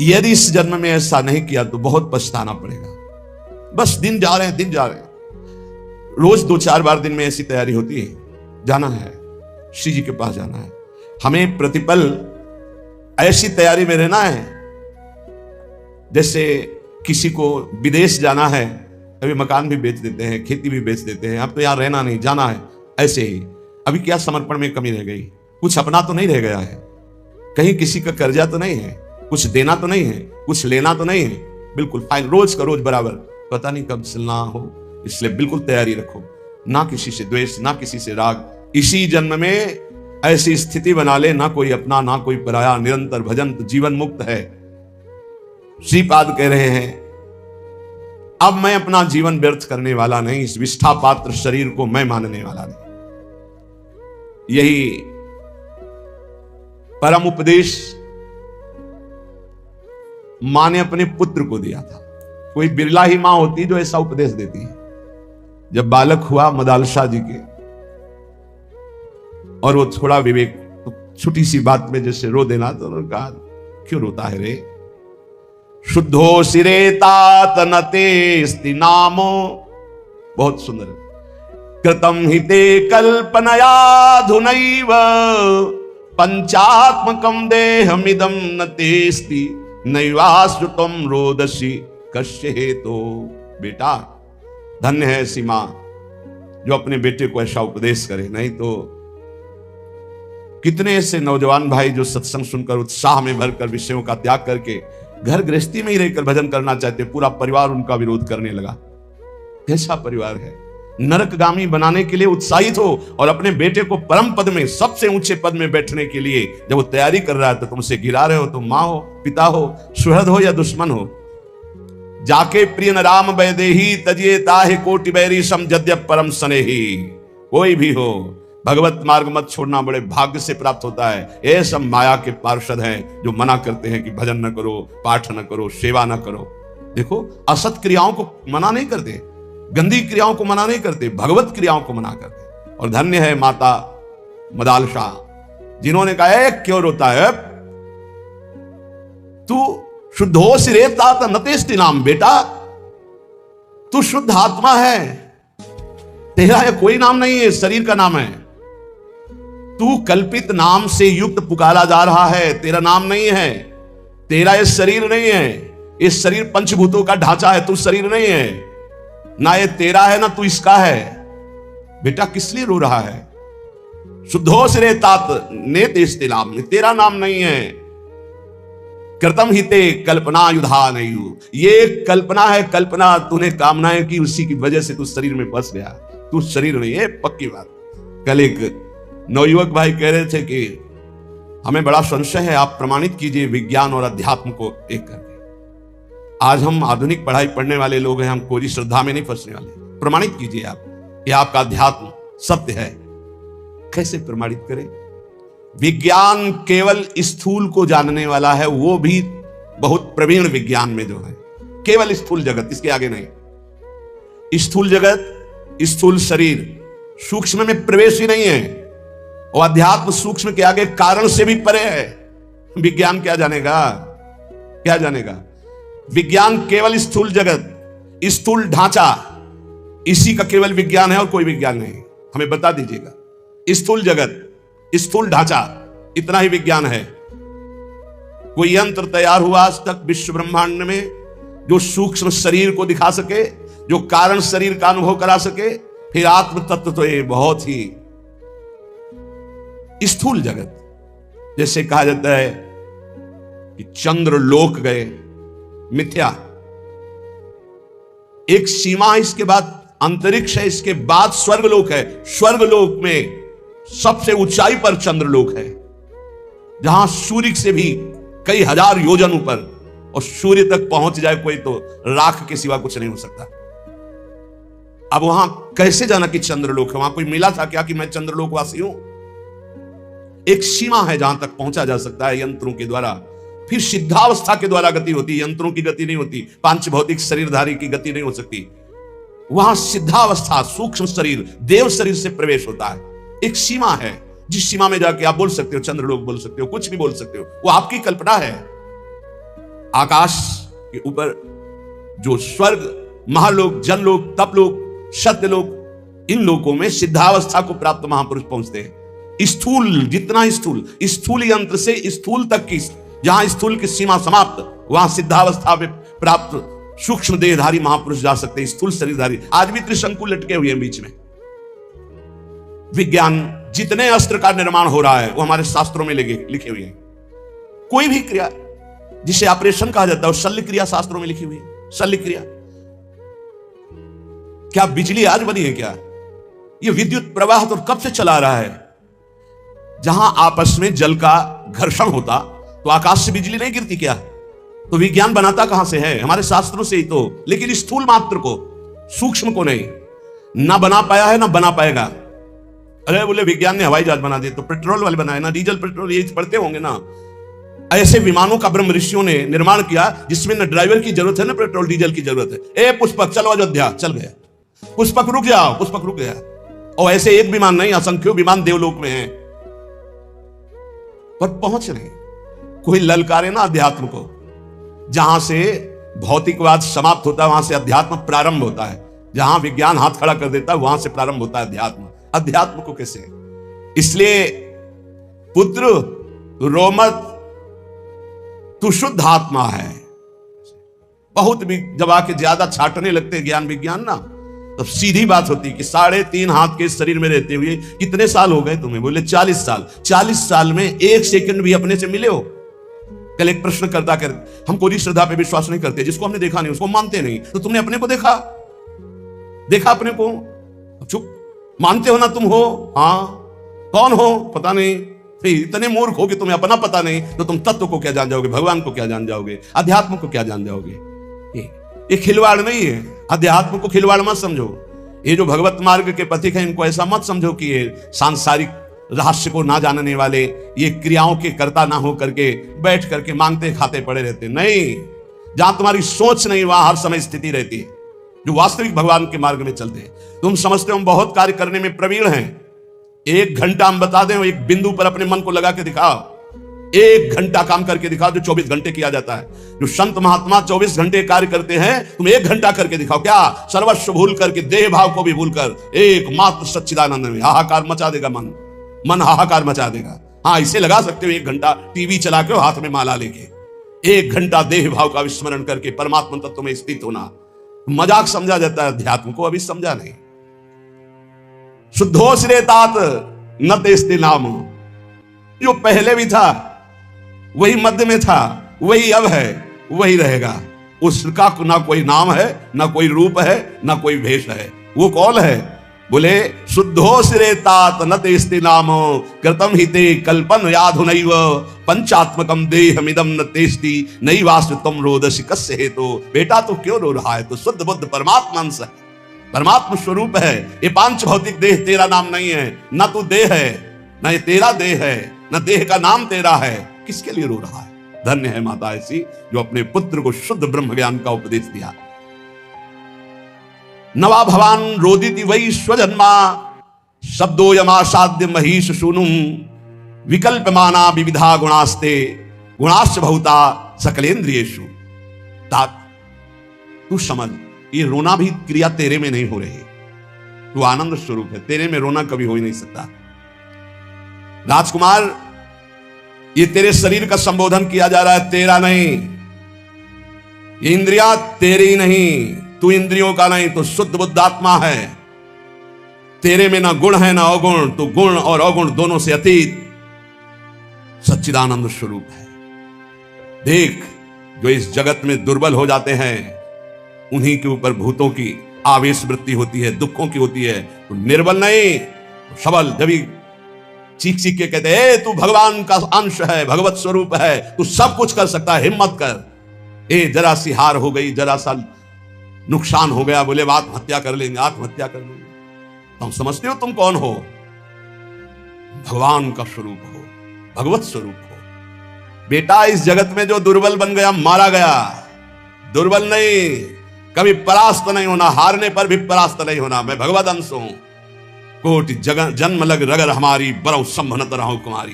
यदि इस जन्म में ऐसा नहीं किया तो बहुत पछताना पड़ेगा। बस दिन जा रहे हैं, दिन जा रहे हैं। रोज 2-4 बार दिन में ऐसी तैयारी होती है, जाना है, श्री जी के पास जाना है। हमें प्रतिपल ऐसी तैयारी में रहना है जैसे किसी को विदेश जाना है, अभी मकान भी बेच देते हैं, खेती भी बेच देते हैं, अब तो यहाँ रहना नहीं, जाना है। ऐसे ही अभी क्या समर्पण में कमी रह गई? कुछ अपना तो नहीं रह गया है, कहीं किसी का कर्जा तो नहीं है, कुछ देना तो नहीं है, कुछ लेना तो नहीं है, बिल्कुल फाइन, रोज का रोज बराबर, पता नहीं कब चलना हो, इसलिए बिल्कुल तैयारी रखो। ना किसी से द्वेष, ना किसी से राग। इसी जन्म में ऐसी स्थिति बना ले, ना कोई अपना ना कोई पराया, निरंतर भजन, तो जीवन मुक्त है। श्रीपाद कह रहे हैं, अब मैं अपना जीवन व्यर्थ करने वाला नहीं, इस विष्ठा पात्र शरीर को मैं मानने वाला नहीं। यही परम उपदेश मां ने अपने पुत्र को दिया था। कोई बिरला ही मां होती जो ऐसा उपदेश देती है। जब बालक हुआ मदालसा जी के, और वो थोड़ा विवेक, तो छोटी सी बात में जैसे रो देना, तो उन्होंने कहा, क्यों रोता है रे? शुद्धो सिरे तात नते नामो, बहुत सुंदर। कृतम हिते कल्पनयाधुनैव पंचात्मकम देहमिदम न तेस्ति नैवाश्रुतम रोदसी कश्य हेतो। बेटा, धन्य है ऐसी मां जो अपने बेटे को ऐसा उपदेश करे। नहीं तो कितने ऐसे नौजवान भाई जो सत्संग सुनकर उत्साह में भरकर विषयों का त्याग करके घर गृहस्थी में ही रहकर भजन करना चाहते, पूरा परिवार उनका विरोध करने लगा। कैसा परिवार है? नरकगामी बनाने के लिए उत्साहित हो, और अपने बेटे को परम पद में, सबसे ऊंचे पद में बैठने के लिए जब वो तैयारी कर रहा है तो तुमसे गिरा रहे हो। तो मां हो, पिता हो, सुहृद हो या दुश्मन हो, जाके प्रिय न राम वैदेही तजिए ताहि कोटि बैरी सम जद्यप परम स्नेही। कोई भी हो, भगवत मार्ग मत छोड़ना, बड़े भाग्य से प्राप्त होता है। ये सब माया के पार्षद हैं जो मना करते हैं कि भजन न करो, पाठ न करो, सेवा न करो। देखो, असत क्रियाओं को मना नहीं करते, गंदी क्रियाओं को मना नहीं करते, भगवत क्रियाओं को मना करते। और धन्य है माता मदालसा जिन्होंने कहा, क्यों रोता है? तू शुद्धो सिरे तात नतेस्ति नाम। बेटा, तू शुद्ध आत्मा है, तेरा ये कोई नाम नहीं है, शरीर का नाम है। तू कल्पित नाम से युक्त पुकारा जा रहा है, तेरा नाम नहीं है, तेरा ये शरीर नहीं है। इस शरीर पंचभूतों का ढांचा है, तू शरीर नहीं है, ना ये तेरा है ना तू इसका है। बेटा, किस लिए रो रहा है? शुद्धो सिरे तात नेतेस्ति नाम, तेरा नाम नहीं है। कृतम हिते कल्पना युधा नहीं, ये कल्पना है, कल्पना तूने कामनाएं की, उसी की वजह से तू शरीर में फंस गया। तू शरीर नहीं है, पक्की बात। कल एक नवयुवक भाई कह रहे थे कि हमें बड़ा संशय है, आप प्रमाणित कीजिए विज्ञान और अध्यात्म को एक करके। आज हम आधुनिक पढ़ाई पढ़ने वाले लोग हैं, हम कोई श्रद्धा में नहीं फंसने वाले। प्रमाणित कीजिए आप कि आपका अध्यात्म सत्य है। कैसे प्रमाणित करें? विज्ञान केवल स्थूल को जानने वाला है, वो भी बहुत प्रवीण विज्ञान में जो है, केवल स्थूल जगत, इसके आगे नहीं। स्थूल जगत, स्थूल शरीर, सूक्ष्म में प्रवेश ही नहीं है, और अध्यात्म सूक्ष्म के आगे कारण से भी परे है। विज्ञान क्या जानेगा? क्या जानेगा? विज्ञान केवल स्थूल जगत, स्थूल ढांचा, इसी का केवल विज्ञान है और कोई विज्ञान नहीं। हमें बता दीजिएगा, स्थूल जगत, स्थूल ढांचा, इतना ही विज्ञान है। कोई यंत्र तैयार हुआ आज तक विश्व ब्रह्मांड में जो सूक्ष्म शरीर को दिखा सके, जो कारण शरीर का अनुभव करा सके? फिर आत्म तत्व तो ये बहुत ही स्थूल जगत। जैसे कहा जाता है कि चंद्र लोक गए, मिथ्या। एक सीमा, इसके बाद अंतरिक्ष है, इसके बाद स्वर्गलोक है। स्वर्गलोक में सबसे ऊंचाई पर चंद्रलोक है, जहां सूर्य से भी कई हजार योजन ऊपर, और सूर्य तक पहुंच जाए कोई तो राख के सिवा कुछ नहीं हो सकता। अब वहां कैसे जाना कि चंद्रलोक है? वहां कोई मिला था क्या कि मैं चंद्रलोक वासी हूं? एक सीमा है जहां तक पहुंचा जा सकता है यंत्रों के द्वारा। फिर सिद्धावस्था के द्वारा गति होती है, यंत्रों की गति नहीं होती, पांच भौतिक शरीरधारी की गति नहीं हो सकती। वहां सिद्धावस्था, सूक्ष्म शरीर, देव शरीर से प्रवेश होता है। एक सीमा है, जिस सीमा में जाके आप बोल सकते हो चंद्रलोक, बोल सकते हो, कुछ भी बोल सकते हो, वो आपकी कल्पना है। आकाश के ऊपर जो स्वर्ग, महालोक, जनलोक, तपलोक, सत्यलोक, इन लोकों में सिद्धावस्था को प्राप्त महापुरुष पहुंचते हैं। स्थूल, जितना स्थूल यंत्र से स्थूल तक की, जहां स्थूल की सीमा समाप्त, वहां सिद्धावस्था में प्राप्त सूक्ष्म देहधारी महापुरुष जा सकते हैं। स्थूल शरीरधारी आज भी त्रिशंकु लटके हुए हैं बीच में। विज्ञान, जितने अस्त्र का निर्माण हो रहा है वो हमारे शास्त्रों में लिखे हुए हैं। कोई भी क्रिया जिसे ऑपरेशन कहा जाता है वो शल्य क्रिया शास्त्रों में लिखी हुई है। शल्य क्रिया, क्या बिजली आज बनी है क्या? ये विद्युत प्रवाह तो कब से चला रहा है। जहां आपस में जल का घर्षण होता तो आकाश से बिजली नहीं गिरती क्या? तो विज्ञान बनाता कहां से है? हमारे शास्त्रों से ही तो। लेकिन स्थूल मात्र को, सूक्ष्म को नहीं, ना बना पाया है ना बना पाएगा। अरे बोले विज्ञान ने हवाई जहाज बना दिए, तो पेट्रोल वाले बनाए ना, डीजल पेट्रोल, ये पढ़ते होंगे ना। ऐसे विमानों का ब्रह्म ऋषियों ने निर्माण किया जिसमें न ड्राइवर की जरूरत है ना पेट्रोल डीजल की जरूरत है। ए पुष्पक चलो अयोध्या, चल गया। पुष्पक रुक जाओ, पुष्पक रुक गया। और ऐसे एक विमान नहीं, असंख्यों विमान देवलोक में हैं, पर पहुंच नहीं। कोई ललकारे ना अध्यात्म को। जहां से भौतिकवाद समाप्त होता है वहां से अध्यात्म प्रारंभ होता है। जहां विज्ञान हाथ खड़ा कर देता है वहां से प्रारंभ होता है अध्यात्म। अध्यात्म को कैसे? इसलिए पुत्र रो मत, तू शुद्ध आत्मा है। बहुत भी जब आके ज्यादा छाटने लगते ज्ञान विज्ञान ना, तब सीधी बात होती कि 3.5 हाथ के शरीर में रहते हुए कितने साल हो गए तुम्हें? बोले 40 साल। 40 साल में 1 सेकंड भी अपने से मिले हो? कल एक प्रश्न करता कर, हम कोई श्रद्धा पे विश्वास नहीं करते, जिसको हमने देखा नहीं उसको मानते नहीं। तो तुमने अपने को देखा अपने को? चुप, मानते हो ना तुम हो? हाँ, कौन हो पता नहीं। फिर इतने मूर्ख हो कि तुम्हें अपना पता नहीं, तो तुम तत्व को क्या जान जाओगे? भगवान को क्या जान जाओगे? अध्यात्म को क्या जान जाओगे? ये खिलवाड़ नहीं है। अध्यात्म को खिलवाड़ मत समझो। ये जो भगवत मार्ग के पथिक हैं इनको ऐसा मत समझो कि ये सांसारिक रहस्य को ना जानने वाले, ये क्रियाओं के कर्ता ना हो करके बैठ करके मांगते खाते पड़े रहते। नहीं, जहां तुम्हारी सोच नहीं वहां हर समय स्थिति रहती है। जो वास्तविक भगवान के मार्ग में चलते हैं, तुम समझते हो हम बहुत कार्य करने में प्रवीण हैं। 1 घंटा हम बता दें, एक बिंदु पर अपने मन को लगा के दिखाओ। 1 घंटा काम करके दिखाओ जो 24 घंटे किया जाता है। जो संत महात्मा 24 घंटे कार्य करते हैं, तुम 1 घंटा करके दिखाओ। क्या? सर्वस्व भूल करके, देह भाव को भी भूल कर, एकमात्र सच्चिदानंद में हाहाकार मचा देगा। मन हाहाकार मचा देगा। हाँ, इसे लगा सकते हो 1 घंटा टीवी चला के हाथ में माला लेके। 1 घंटा देह भाव का विस्मरण करके परमात्मा तत्व में स्थित होना मजाक समझा जाता है, अध्यात्म को अभी समझा नहीं। शुद्धोष रे तात न तेस्ते नाम। जो पहले भी था वही मध्य में था, वही अब है, वही रहेगा। उसका ना कोई नाम है, ना कोई रूप है, ना कोई भेष है। वो कौन है? बोले शुद्धोष रे तात न तेस्ते नाम कृतम हिते कल्पन याधुनैव पंचात्मकम देहमिदम न तेस्ति नैवास्त्वम रोदसी कस्य हेतु। बेटा तू क्यों रो रहा है? तो शुद्ध बुद्ध परमात्मा अंश है, परमात्मा स्वरूप है। ये पांच भौतिक देह तेरा नाम नहीं है। ना तू देह है, ना ये तेरा देह है, ना देह का नाम तेरा है। किसके लिए रो रहा है? धन्य है माता ऐसी जो अपने पुत्र को शुद्ध ब्रह्म ज्ञान का उपदेश दिया। नवा भवान रोदिति वही स्वजन्मा शब्दो यमासाद्य महीश सुनुम विकल्पमाना विविधा गुणास्ते गुणाश्च बहुता सकलेन्द्रियेषु। तात तू समझ, ये रोना भी क्रिया तेरे में नहीं हो रही। तू आनंद स्वरूप है, तेरे में रोना कभी हो ही नहीं सकता। राजकुमार, ये तेरे शरीर का संबोधन किया जा रहा है, तेरा नहीं। ये इंद्रियां तेरी नहीं, तू इंद्रियों का नहीं, तो शुद्ध बुद्ध आत्मा है। तेरे में ना गुण है ना अवगुण, तो गुण और अवगुण दोनों से अतीत सच्चिदानंद स्वरूप है। देख, जो इस जगत में दुर्बल हो जाते हैं उन्हीं के ऊपर भूतों की आवेश वृत्ति होती है, दुखों की होती है। तो निर्बल नहीं, तो सबल। जब चीख चीख के कहते हैं तू भगवान का अंश है, भगवत स्वरूप है, तू सब कुछ कर सकता है, हिम्मत कर। जरा सी हार हो गई, जरा सा नुकसान हो गया, बोले आत्महत्या कर लेंगे, आत्महत्या कर लेंगे। तुम समझते हो तुम कौन हो? भगवान का स्वरूप हो, भगवत स्वरूप हो। बेटा, इस जगत में जो दुर्बल बन गया मारा गया। दुर्बल नहीं, कभी परास्त नहीं होना, हारने पर भी परास्त नहीं होना। मैं भगवत अंश हूं। कोटि जन्म लग रगर हमारी बरौ संभनत रहूं कुमारी।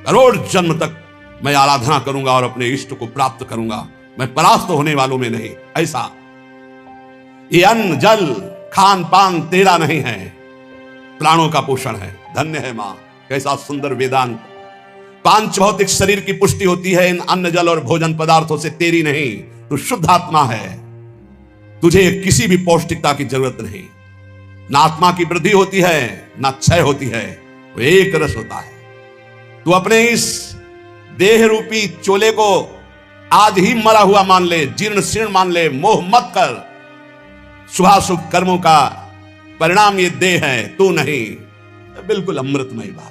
करोड़ जन्म तक मैं आराधना करूंगा और अपने इष्ट को प्राप्त करूंगा। मैं परास्त होने वालों में नहीं। ऐसा ये अन्न जल खान पान तेरा नहीं है, प्राणों का पोषण है। धन्य है मां, कैसा सुंदर वेदांत। पांच भौतिक शरीर की पुष्टि होती है इन अन्न जल और भोजन पदार्थों से, तेरी नहीं। तू शुद्ध आत्मा है, तुझे किसी भी पौष्टिकता की जरूरत नहीं। ना आत्मा की वृद्धि होती है ना क्षय होती है, वो एक रस होता है। तू अपने इस देह रूपी चोले को आज ही मरा हुआ मान ले, जीर्ण शीर्ण मान ले, मोह मत कर। शुभाशुभ कर्मों का परिणाम ये देह है, तू नहीं। बिल्कुल अमृतमय बात।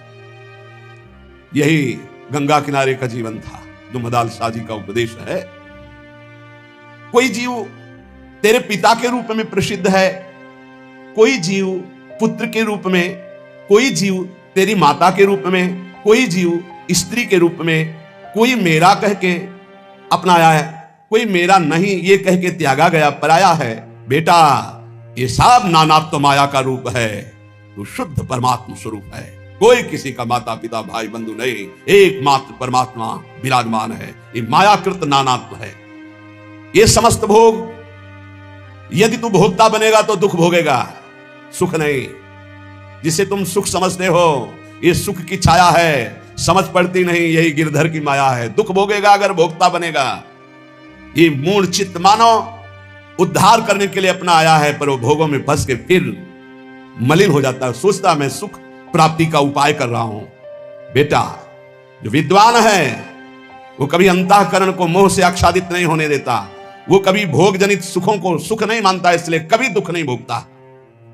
यही गंगा किनारे का जीवन था जो मदाल शाह जी का उपदेश है। कोई जीव तेरे पिता के रूप में प्रसिद्ध है, कोई जीव पुत्र के रूप में, कोई जीव तेरी माता के रूप में, कोई जीव स्त्री के रूप में, कोई मेरा कह के अपनाया है, कोई मेरा नहीं ये कह के त्यागा गया, पराया है। बेटा ये सब नानात्व माया का रूप है, तू शुद्ध परमात्मा स्वरूप है। कोई किसी का माता पिता भाई बंधु नहीं, एकमात्र परमात्मा विराजमान है। ये मायाकृत नानात्व है। ये समस्त भोग, यदि तू भोगता बनेगा तो दुख भोगेगा, सुख नहीं। जिसे तुम सुख समझते हो ये सुख की छाया है, समझ पड़ती नहीं, यही गिरधर की माया है। दुख भोगेगा अगर भोगता बनेगा। ये मूल चित्त मानव उद्धार करने के लिए अपना आया है, पर वो भोगों में फंस के फिर मलिन हो जाता है, सोचता मैं सुख प्राप्ति का उपाय कर रहा हूं। बेटा जो विद्वान है वो कभी अंतःकरण को मोह से आच्छादित नहीं होने देता, वो कभी भोग जनित सुखों को सुख नहीं मानता, इसलिए कभी दुख नहीं भोगता।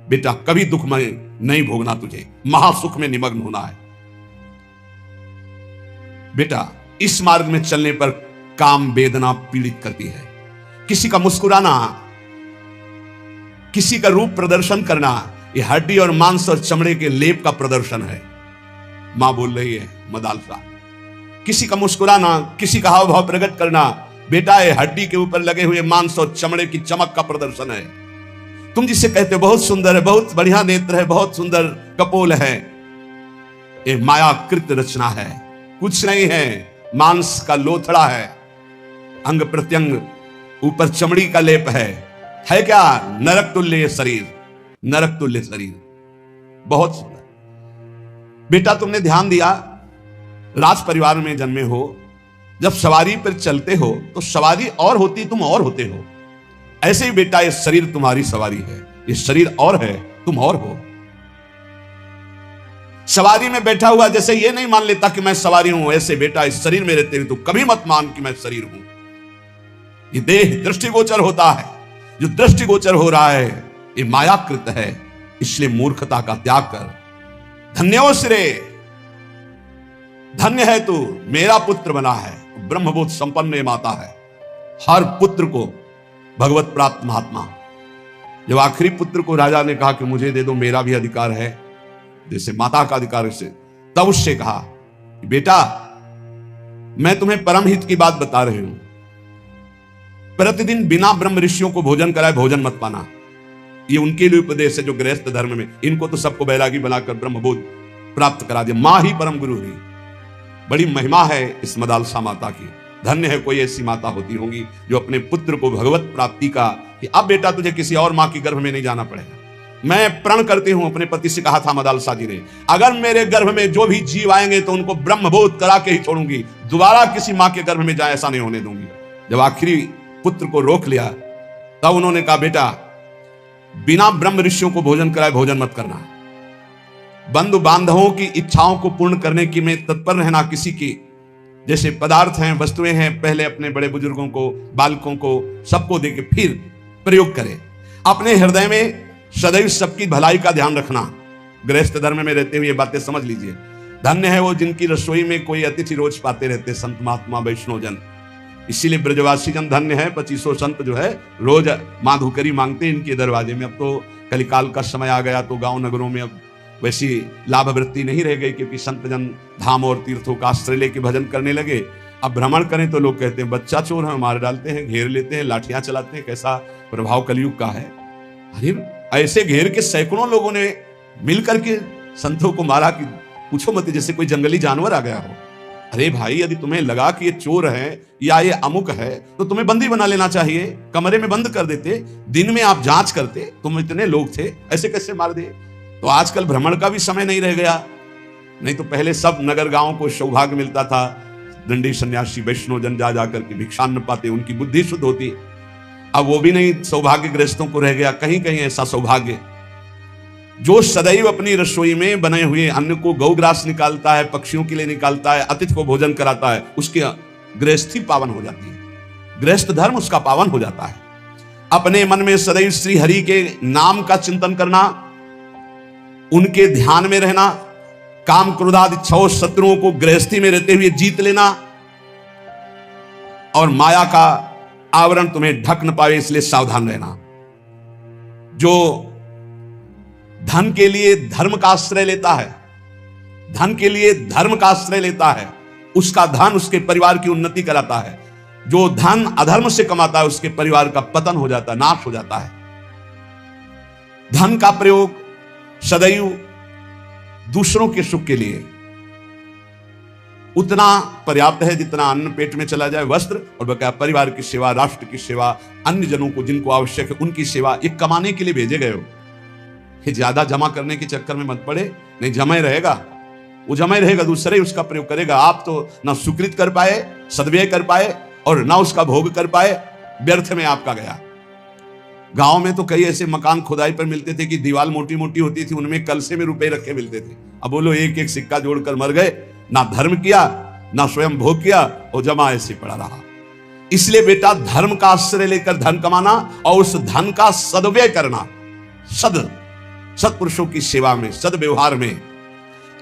बेटा कभी दुख में नहीं भोगना, तुझे महासुख में निमग्न होना है। बेटा इस मार्ग में चलने पर काम वेदना पीड़ित करती है। किसी का मुस्कुराना, किसी का रूप प्रदर्शन करना, ये हड्डी और मांस और चमड़े के लेप का प्रदर्शन है। मां बोल रही है मदाल शाह, किसी का मुस्कुराना, किसी का हाव भाव प्रकट करना, बेटा ये हड्डी के ऊपर लगे हुए मांस और चमड़े की चमक का प्रदर्शन है। तुम जिसे कहते हो बहुत सुंदर है, बहुत बढ़िया नेत्र है, बहुत सुंदर कपोल है, ये मायाकृत रचना है, कुछ नहीं है। मांस का लोथड़ा है, अंग प्रत्यंग ऊपर चमड़ी का लेप है क्या? नरक तुल्य शरीर, नरक तुल्य शरीर, बहुत सुंदर। बेटा तुमने ध्यान दिया, राज परिवार में जन्मे हो, जब सवारी पर चलते हो तो सवारी और होती, तुम और होते हो। ऐसे ही बेटा ये शरीर तुम्हारी सवारी है, ये शरीर और है, तुम और हो। सवारी में बैठा हुआ जैसे ये नहीं मान लेता कि मैं सवारी हूं, ऐसे बेटा इस शरीर में रहते हुए तो कभी मत मान कि मैं शरीर हूं। ये देह दृष्टिगोचर होता है, जो दृष्टिगोचर हो रहा है ये मायाकृत है, इसलिए मूर्खता का त्याग कर। धन्यो श्रे, धन्य है तू, मेरा पुत्र बना है, ब्रह्मबोध संपन्न माता है। हर पुत्र को भगवत प्राप्त महात्मा, जब आखिरी पुत्र को राजा ने कहा कि मुझे दे दो, मेरा भी अधिकार है जैसे माता का अधिकार है, तब उससे कहा कि बेटा मैं तुम्हें परम हित की बात बता रही हूं, प्रतिदिन बिना ब्रह्म ऋषियों को भोजन कराए भोजन मत पाना। ये उनके लिए उपदेश है जो गृहस्थ धर्म में, इनको तो सबको बैरागी बनाकर ब्रह्मबोध प्राप्त करा दिया। मां ही परम गुरु हुई। बड़ी महिमा है इस मदालसा माता की। धन्य है कोई ऐसी माता होती होंगी जो अपने पुत्र को भगवत प्राप्ति का, कि अब बेटा तुझे किसी और मां की गर्भ में नहीं जाना पड़ेगा। मैं प्रण करती हूं, अपने पति से कहा था मदालसा जी ने, अगर मेरे गर्भ में जो भी जीव आएंगे तो उनको ब्रह्मबोध करा के ही छोड़ूंगी, दोबारा किसी मां के गर्भ में जाए ऐसा नहीं होने दूंगी। जब आखिरी पुत्र को रोक लिया तब उन्होंने कहा बेटा बिना ब्रह्म ऋषियों को भोजन कराए भोजन मत करना। बंधु बांधवों की इच्छाओं को पूर्ण करने की में तत्पर रहना, किसी की जैसे पदार्थ हैं, वस्तुएं हैं, पहले अपने बड़े बुजुर्गों को, बालकों को, सबको देके फिर प्रयोग करें। अपने हृदय में सदैव सबकी भलाई का ध्यान रखना। गृहस्थ धर्म में रहते हुए ये बातें समझ लीजिए। धन्य है वो जिनकी रसोई में कोई अतिथि रोज पाते रहते, संत महात्मा वैष्णव जन। इसीलिए ब्रजवासी जन धन्य है, 2500 संत जो है रोज माँ धुकरी मांगते इनके दरवाजे में। अब तो कलिकाल का समय आ गया तो गांव नगरों में अब वैसी लाभ वृत्ति नहीं रह गई, क्योंकि संत जन धाम और तीर्थों का आश्रय लेके भजन करने लगे। अब भ्रमण करें तो लोग कहते हैं बच्चा चोर है, मार डालते हैं, घेर लेते हैं, लाठियां चलाते हैं। कैसा प्रभाव कलयुग का है। अरे ऐसे घेर के सैकड़ों लोगों ने मिलकर के संतों को मारा कि पूछो मत, जैसे कोई जंगली जानवर आ गया हो। अरे भाई, यदि तुम्हें लगा कि ये चोर है या ये अमुक है तो तुम्हें बंदी बना लेना चाहिए, कमरे में बंद कर देते, दिन में आप जांच करते। तुम इतने लोग थे, ऐसे कैसे मार दिए? तो आजकल भ्रमण का भी समय नहीं रह गया। नहीं तो पहले सब नगर गांव को सौभाग्य मिलता था, दंडी सन्यासी वैष्णव जन जा जाकर के भिक्षान्न पाते, उनकी बुद्धि शुद्ध होती। अब वो भी नहीं सौभाग्य ग्रस्तों को रह गया, कहीं कहीं ऐसा सौभाग्य। जो सदैव अपनी रसोई में बने हुए अन्न को गौग्रास निकालता है, पक्षियों के लिए निकालता है, अतिथि को भोजन कराता है, उसकी गृहस्थी पावन हो जाती है, गृहस्थ धर्म उसका पावन हो जाता है। अपने मन में सदैव श्री हरि के नाम का चिंतन करना, उनके ध्यान में रहना, काम क्रोधादि छह शत्रुओं को गृहस्थी में रहते हुए जीत लेना, और माया का आवरण तुम्हें ढक न पावे इसलिए सावधान रहना। जो धन के लिए धर्म का आश्रय लेता है, धन के लिए धर्म का आश्रय लेता है, उसका धन उसके परिवार की उन्नति कराता है। जो धन अधर्म से कमाता है उसके परिवार का पतन हो जाता है, नाश हो जाता है। धन का प्रयोग सदैव दूसरों के सुख के लिए उतना पर्याप्त है जितना अन्न पेट में चला जाए, वस्त्र और बकाया परिवार की सेवा, राष्ट्र की सेवा, अन्य जनों को जिनको आवश्यक है उनकी सेवा। ये कमाने के लिए भेजे गए हो, ये ज्यादा जमा करने के चक्कर में मत पड़े, नहीं जमा ही रहेगा, वो जमा ही रहेगा, दूसरे ही उसका प्रयोग करेगा। आप तो ना सुकृत कर पाए, सद्व्यय कर पाए और ना उसका भोग कर पाए, व्यर्थ में आपका गया। गांव में तो कई ऐसे मकान खुदाई पर मिलते थे कि दीवार मोटी मोटी होती थी, उनमें कलसे में रुपए रखे मिलते थे। अब बोलो एक एक सिक्का जोड़कर मर गए, ना धर्म किया ना स्वयं भोग किया और जमा ऐसे पड़ा रहा। इसलिए बेटा धर्म का आश्रय लेकर धन कमाना और उस धन का सद्व्यय करना, सत्पुरुषों की सेवा में, सद्व्यवहार में।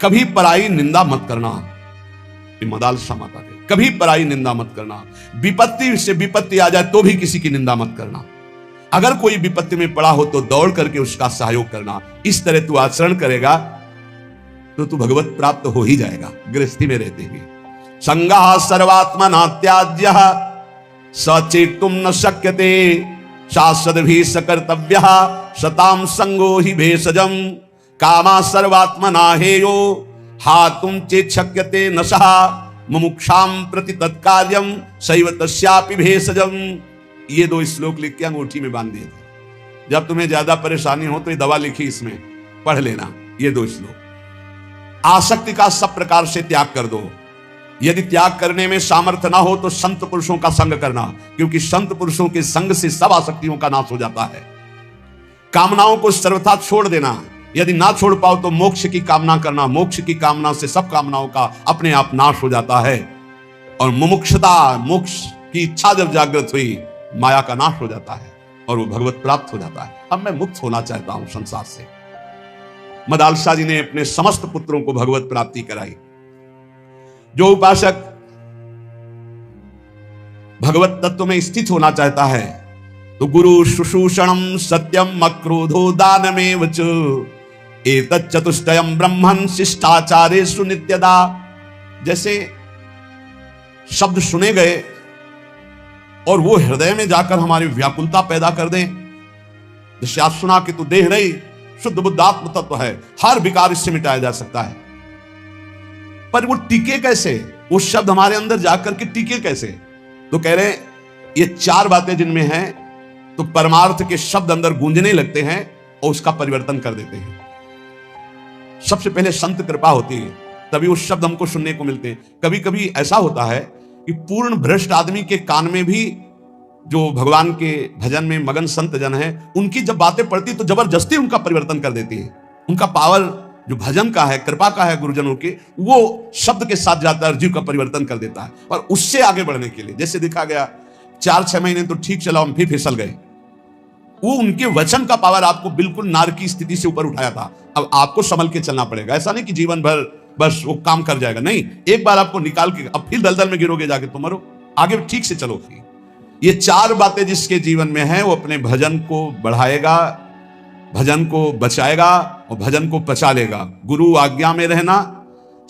कभी पराई निंदा मत करना, मदालसा माता के, कभी पराई निंदा मत करना। विपत्ति से विपत्ति आ जाए तो भी किसी की निंदा मत करना। अगर कोई विपत्ति में पड़ा हो तो दौड़ करके उसका सहयोग करना। इस तरह तू आचरण करेगा तो तू भगवत प्राप्त हो ही जाएगा गृहस्थी में रहते हुए। संगः सर्वात्मना त्याज्यः सचेतुम न शक्यते शाश्वतभिः सकर्तव्यः शतां संगो हि भेषजम् कामा सर्वात्मना हेयो हातुं चेत् शक्यते नशः मुमुक्षां प्रति तत्कार्यं सैव तस्यापि भेषजम्। ये दो श्लोक लिख के अंगूठी में बांध दिए थे। जब तुम्हें ज्यादा परेशानी हो तो ये दवा लिखी, इसमें पढ़ लेना ये दो श्लोक। आसक्ति का सब प्रकार से त्याग कर दो। यदि त्याग करने में सामर्थ्य ना हो तो संत पुरुषों का संग करना, क्योंकि संत पुरुषों के संग से सब आसक्तियों का नाश हो जाता है। कामनाओं को सर्वथा छोड़ देना, यदि ना छोड़ पाओ तो मोक्ष की कामना करना। मोक्ष की कामना से सब कामनाओं का अपने आप नाश हो जाता है। और मुमुक्षुता, मोक्ष की इच्छा जब जागृत हुई, माया का नाश हो जाता है और वो भगवत प्राप्त हो जाता है। अब मैं मुक्त होना चाहता हूं संसार से। मदालसा जी ने अपने समस्त पुत्रों को भगवत प्राप्ति कराई। जो उपासक भगवत तत्व में स्थित होना चाहता है तो गुरु शुश्रूषणम सत्यम अक्रोधो दानमेव च एतत् चतुष्टयम् ब्रह्मन् शिष्टाचारेषु नित्यदा। जैसे शब्द सुने गए और वो हृदय में जाकर हमारी व्याकुलता पैदा कर दें। जैसे आज सुना कि तू देह नहीं, शुद्ध बुद्धात्म तत्व है, हर विकार इससे मिटाया जा सकता है। पर वो टिके कैसे? वो शब्द हमारे अंदर जाकर के टिके कैसे? तो कह रहे ये चार बातें जिनमें हैं तो परमार्थ के शब्द अंदर गूंजने लगते हैं और उसका परिवर्तन कर देते हैं। सबसे पहले संत कृपा होती है, तभी वो शब्द हमको सुनने को मिलते हैं। कभी कभी ऐसा होता है कि पूर्ण भ्रष्ट आदमी के कान में भी जो भगवान के भजन में मगन संत जन है, उनकी जब बातें पड़ती तो जबरदस्ती उनका परिवर्तन कर देती है। उनका पावर जो भजन का है, कृपा का है गुरुजनों के, वो शब्द के साथ जाता है, जीव का परिवर्तन कर देता है। और उससे आगे बढ़ने के लिए, जैसे देखा गया 4-6 महीने तो ठीक चला, हम फिर फिसल गए। वो उनके वचन का पावर आपको बिल्कुल नार की स्थिति से ऊपर उठाया था। अब आपको संभल के चलना पड़ेगा। ऐसा नहीं कि जीवन भर बस वो काम कर जाएगा, नहीं, एक बार आपको निकाल के अब फिर दलदल में गिरोगे जाके तो मरो। आगे ठीक से चलो। ये चार बातें जिसके जीवन में है वो अपने भजन को बढ़ाएगा, भजन को बचाएगा और भजन को पचा लेगा। गुरु आज्ञा में रहना,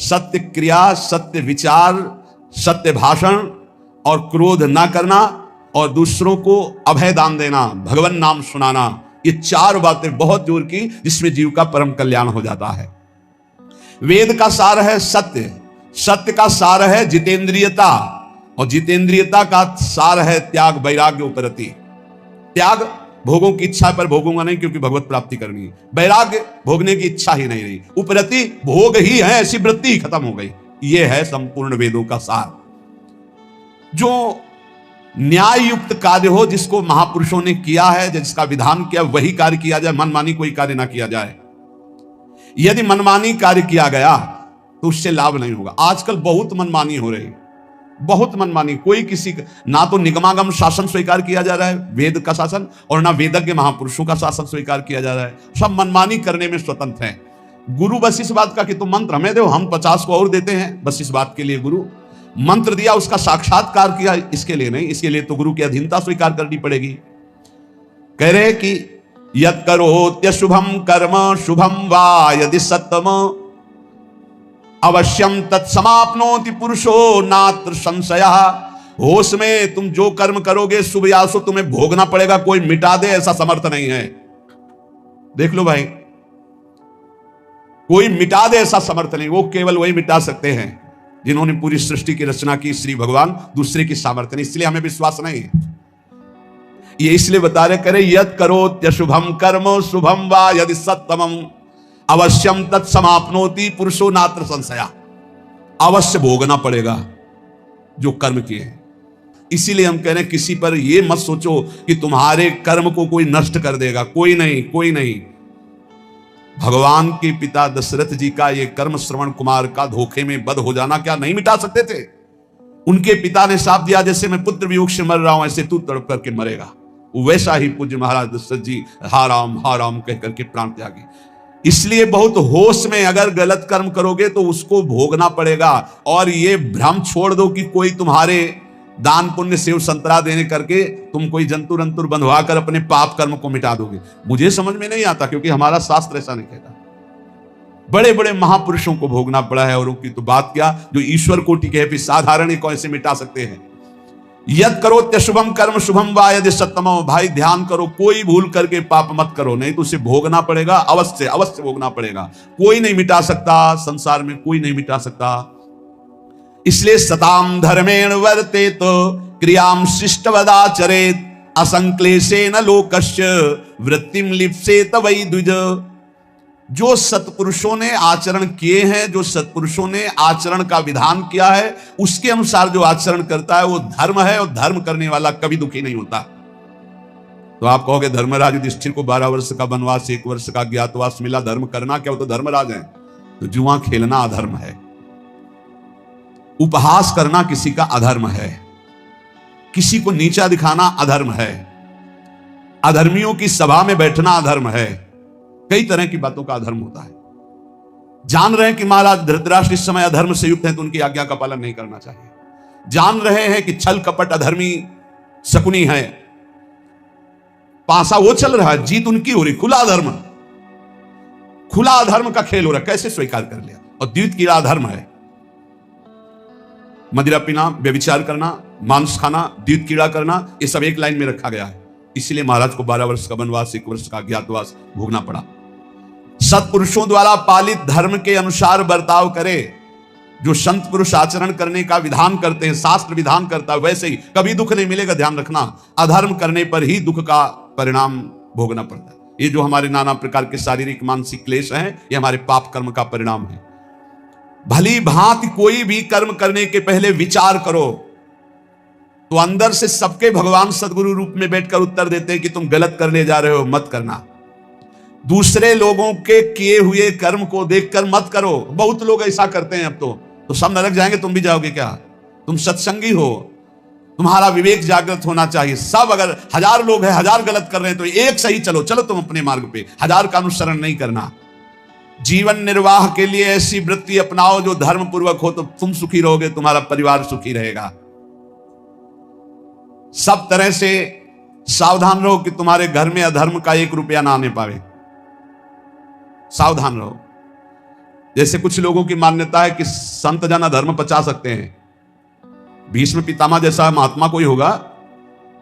सत्य क्रिया, सत्य विचार, सत्य भाषण और क्रोध ना करना और दूसरों को अभय दान देना, भगवान नाम सुनाना। ये चार बातें बहुत जोर की, जिसमें जीव का परम कल्याण हो जाता है। वेद का सार है सत्य। सत्य का सार है जितेंद्रियता, और जितेंद्रियता का सार है त्याग, वैराग्य, उपरति। त्याग भोगों की इच्छा पर भोगूंगा नहीं क्योंकि भगवत प्राप्ति करनी है। वैराग्य भोगने की इच्छा ही नहीं रही। उपरति भोग ही है, ऐसी वृत्ति ही खत्म हो गई। यह है संपूर्ण वेदों का सार। जो न्याय युक्त कार्य हो, जिसको महापुरुषों ने किया है, जिसका विधान किया, वही कार्य किया जाए, मनमानी कोई कार्य ना किया जाए। यदि मनमानी कार्य किया गया तो उससे लाभ नहीं होगा। आजकल बहुत मनमानी हो रही, बहुत मनमानी। कोई किसी ना तो निगमागम शासन स्वीकार किया जा रहा है, वेद का शासन, और ना वेदज्ञ महापुरुषों का शासन स्वीकार किया जा रहा है। सब मनमानी करने में स्वतंत्र हैं। गुरु बस इस बात का कि तुम मंत्र हमें दो, हम 50 को और देते हैं, बस इस बात के लिए गुरु मंत्र दिया, उसका साक्षात्कार किया, इसके लिए नहीं। इसके लिए तो गुरु की अधीनता स्वीकार करनी पड़ेगी। कह रहे कि यत् करोत्य शुभम कर्म शुभम वा यदि सत्यम अवश्यम तत्समाप्नोति पुरुषो नात्र संशयः। होश में तुम जो कर्म करोगे शुभ या अशुभ तुम्हें भोगना पड़ेगा, कोई मिटा दे ऐसा समर्थ नहीं है। देख लो भाई, कोई मिटा दे ऐसा समर्थ नहीं। वो केवल वही मिटा सकते हैं जिन्होंने पूरी सृष्टि की रचना की, श्री भगवान, दूसरे की सामर्थ्य नहीं। इसलिए हमें विश्वास नहीं है। ये इसलिए बता रहे, करे यत् करोत्य शुभम कर्म शुभम वा यदि सत्तमम अवश्यम तत्समाप्नोति पुरुषो नात्र संशया। अवश्य भोगना पड़ेगा जो कर्म किए हैं। इसीलिए हम कह रहे हैं किसी पर यह मत सोचो कि तुम्हारे कर्म को कोई नष्ट कर देगा। कोई नहीं, कोई नहीं। भगवान के पिता दशरथ जी का ये कर्म श्रवण कुमार का धोखे में बध हो जाना क्या नहीं मिटा सकते थे? उनके पिता ने साफ दिया, जैसे मैं पुत्र वियोग से मर रहा हूं ऐसे तू तड़प करके मरेगा। वैसा ही पूज्य महाराज दशरथ जी हा राम कह करके प्राण त्यागी। इसलिए बहुत होश में अगर गलत कर्म करोगे तो उसको भोगना पड़ेगा। और ये भ्रम छोड़ दो कि कोई तुम्हारे दान पुण्य सेव संतरा देने करके तुम कोई जंतुर अंतुर बंधवा कर अपने पाप कर्म को मिटा दोगे। मुझे समझ में नहीं आता, क्योंकि हमारा शास्त्र ऐसा नहीं कहता। बड़े बड़े महापुरुषों को भोगना पड़ा है, और उनकी तो बात क्या, जो ईश्वर कोटि के फिर साधारण को ऐसे मिटा सकते हैं। यद करो शुभम कर्म शुभम वा यदि सत्तमो। भाई ध्यान करो, कोई भूल करके पाप मत करो, नहीं तो उसे भोगना पड़ेगा। अवश्य अवश्य भोगना पड़ेगा। कोई नहीं मिटा सकता, संसार में कोई नहीं मिटा सकता। इसलिए सताम धर्मेण वर्तेत क्रियाम शिष्टवदाचरेत असंक्लेशेन लोकस्य वृत्तिम लिप्सेत वै द्विज। जो सत्पुरुषों ने आचरण किए हैं, जो सत्पुरुषों ने आचरण का विधान किया है, उसके अनुसार जो आचरण करता है वो धर्म है। और धर्म करने वाला कभी दुखी नहीं होता। तो आप कहोगे धर्मराज युधिष्ठिर को 12 वर्ष का वनवास, 1 वर्ष का ज्ञातवास मिला, धर्म करना क्या? वो तो धर्मराज है। तो जुआ खेलना अधर्म है, उपहास करना किसी का अधर्म है, किसी को नीचा दिखाना अधर्म है, अधर्मियों की सभा में बैठना अधर्म है। कई तरह की बातों का अधर्म होता है। जान रहे हैं कि महाराज धृतराष्ट्र इस समय अधर्म से युक्त हैं, तो उनकी आज्ञा का पालन नहीं करना चाहिए। जान रहे हैं कि छल कपट अधर्मी शकुनी है, पासा वो चल रहा है, जीत उनकी हो रही, खुला अधर्म, खुला अधर्म का खेल हो रहा है, कैसे स्वीकार कर लिया? और द्वित कीड़ा अधर्म है। मदिरा पीना, व्यभिचार करना, मांस खाना, द्वित कीड़ा करना, ये सब एक लाइन में रखा गया है। इसलिए महाराज को 12 वर्ष का वनवास, 1 वर्ष का अज्ञातवास भोगना पड़ा। सत्पुरुषों द्वारा पालित धर्म के अनुसार बर्ताव करे। जो संत पुरुष आचरण करने का विधान करते हैं, शास्त्र विधान करता है, वैसे ही कभी दुख नहीं मिलेगा। ध्यान रखना, अधर्म करने पर ही दुख का परिणाम भोगना पड़ता है। ये जो हमारे नाना प्रकार के शारीरिक मानसिक क्लेश हैं, ये हमारे पाप कर्म का परिणाम है। भली भांति कोई भी कर्म करने के पहले विचार करो, तो अंदर से सबके भगवान सदगुरु रूप में बैठकर उत्तर देते हैं कि तुम गलत करने जा रहे हो, मत करना। दूसरे लोगों के किए हुए कर्म को देखकर मत करो। बहुत लोग ऐसा करते हैं। अब तो सब नरक जाएंगे, तुम भी जाओगे क्या? तुम सत्संगी हो, तुम्हारा विवेक जागृत होना चाहिए। सब अगर 1000 लोग हैं, 1000 गलत कर रहे हैं, तो एक सही चलो तुम अपने मार्ग पे। 1000 का अनुसरण नहीं करना। जीवन निर्वाह के लिए ऐसी वृत्ति अपनाओ जो धर्म पूर्वक हो, तो तुम सुखी रहोगे, तुम्हारा परिवार सुखी रहेगा। सब तरह से सावधान रहो कि तुम्हारे घर में अधर्म का 1 रुपया ना आने पावे। सावधान रहो। जैसे कुछ लोगों की मान्यता है कि संत जन अधर्म पचा सकते हैं। भीष्म पितामह जैसा महात्मा कोई होगा,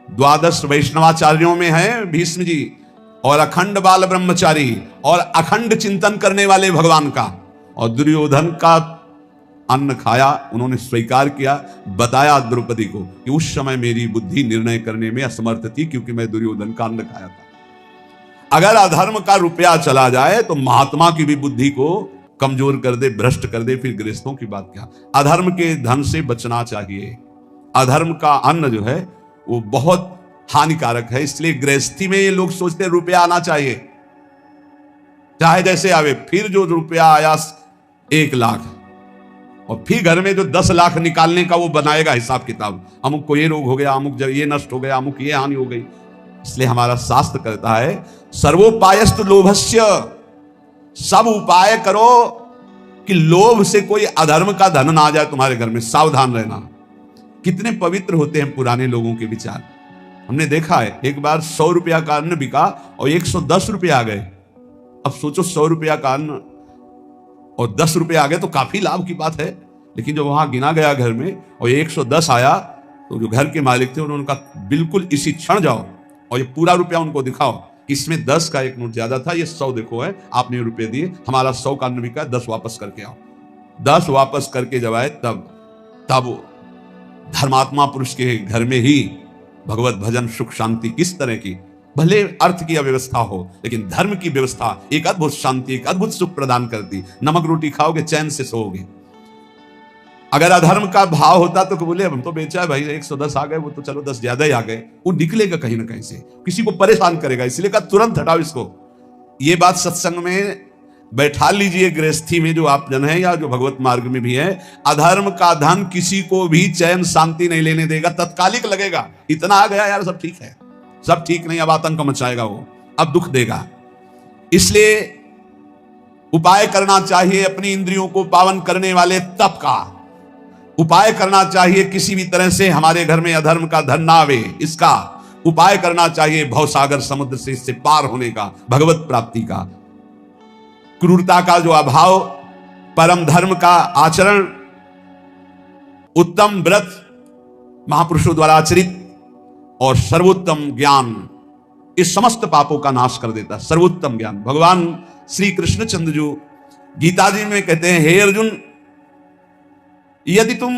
12 वैष्णवाचार्यों में है भीष्म जी, और अखंड बाल ब्रह्मचारी, और अखंड चिंतन करने वाले भगवान का। और दुर्योधन का अन्न खाया, उन्होंने स्वीकार किया, बताया द्रौपदी को कि उस समय मेरी बुद्धि निर्णय करने में असमर्थ थी क्योंकि मैं दुर्योधन का अन्न खाया था। अगर अधर्म का रुपया चला जाए तो महात्मा की भी बुद्धि को कमजोर कर दे, भ्रष्ट कर दे, फिर गृहस्थों की बात क्या। अधर्म के धन से बचना चाहिए। अधर्म का अन्न जो है वो बहुत हानिकारक है, इसलिए गृहस्थी में ये लोग सोचते हैं रुपया आना चाहिए, चाहे जैसे आवे। फिर जो रुपया आया 1 लाख, और फिर घर में जो 10 लाख निकालने का वो बनाएगा हिसाब किताब, अमुक को ये रोग हो गया, अमुक ये नष्ट हो गया, अमुक ये हानि हो गई। इसलिए हमारा शास्त्र कहता है सर्वोपायस्तु लोभस्य, सब उपाय करो कि लोभ से कोई अधर्म का धन ना आ जाए तुम्हारे घर में, सावधान रहना। कितने पवित्र होते हैं पुराने लोगों के विचार। हमने देखा है एक बार 100 रुपया का अन्न बिका और 110 रुपये आ गए। अब सोचो 100 रुपया का अन्न और 10 रुपये आ गए तो काफी लाभ की बात है, लेकिन जब वहां गिना गया घर में और 110 आया तो जो घर के मालिक थे उन्होंने कहा बिल्कुल इसी क्षण जाओ और ये पूरा रुपया उनको दिखाओ, इसमें 10 का एक नोट ज्यादा था, ये 100 देखो है, आपने रुपये दिए, हमारा 100 का अन्न बिका, 10 वापस करके आओ। 10 वापस करके जब आए तब धर्मात्मा पुरुष के घर में ही भगवत भजन सुख शांति किस तरह की, भले अर्थ की अव्यवस्था हो लेकिन धर्म की व्यवस्था एक अद्भुत शांति, एक अद्भुत सुख प्रदान करती। नमक रोटी खाओगे चैन से सोओगे। अगर अधर्म का भाव होता तो बोले हम तो बेचा है भाई, 110 आ गए, वो तो चलो 10 ज्यादा ही आ गए, वो निकलेगा कहीं ना कहीं से, किसी को परेशान करेगा, इसलिए कहा तुरंत हटाओ इसको। ये बात सत्संग में बैठा लीजिए, गृहस्थी में जो आप जन है या जो भगवत मार्ग में भी है, अधर्म का धन किसी को भी चैन शांति नहीं लेने देगा, तत्कालिक लगेगा, इतना आ गया यार सब ठीक है, सब ठीक नहीं, अब आतंक मचाएगा वो, अब दुख देगा। इसलिए उपाय करना चाहिए अपनी इंद्रियों को पावन करने वाले तप का उपाय करना चाहिए, किसी भी तरह से हमारे घर में अधर्म का धन ना आवे, इसका उपाय करना चाहिए, भवसागर समुद्र से इससे पार होने का, भगवत प्राप्ति का, क्रूरता का जो अभाव, परम धर्म का आचरण, उत्तम व्रत महापुरुषों द्वारा आचरित और सर्वोत्तम ज्ञान इस समस्त पापों का नाश कर देता है। सर्वोत्तम ज्ञान भगवान श्री कृष्णचंद्र जो गीता जी में कहते हैं, हे अर्जुन यदि तुम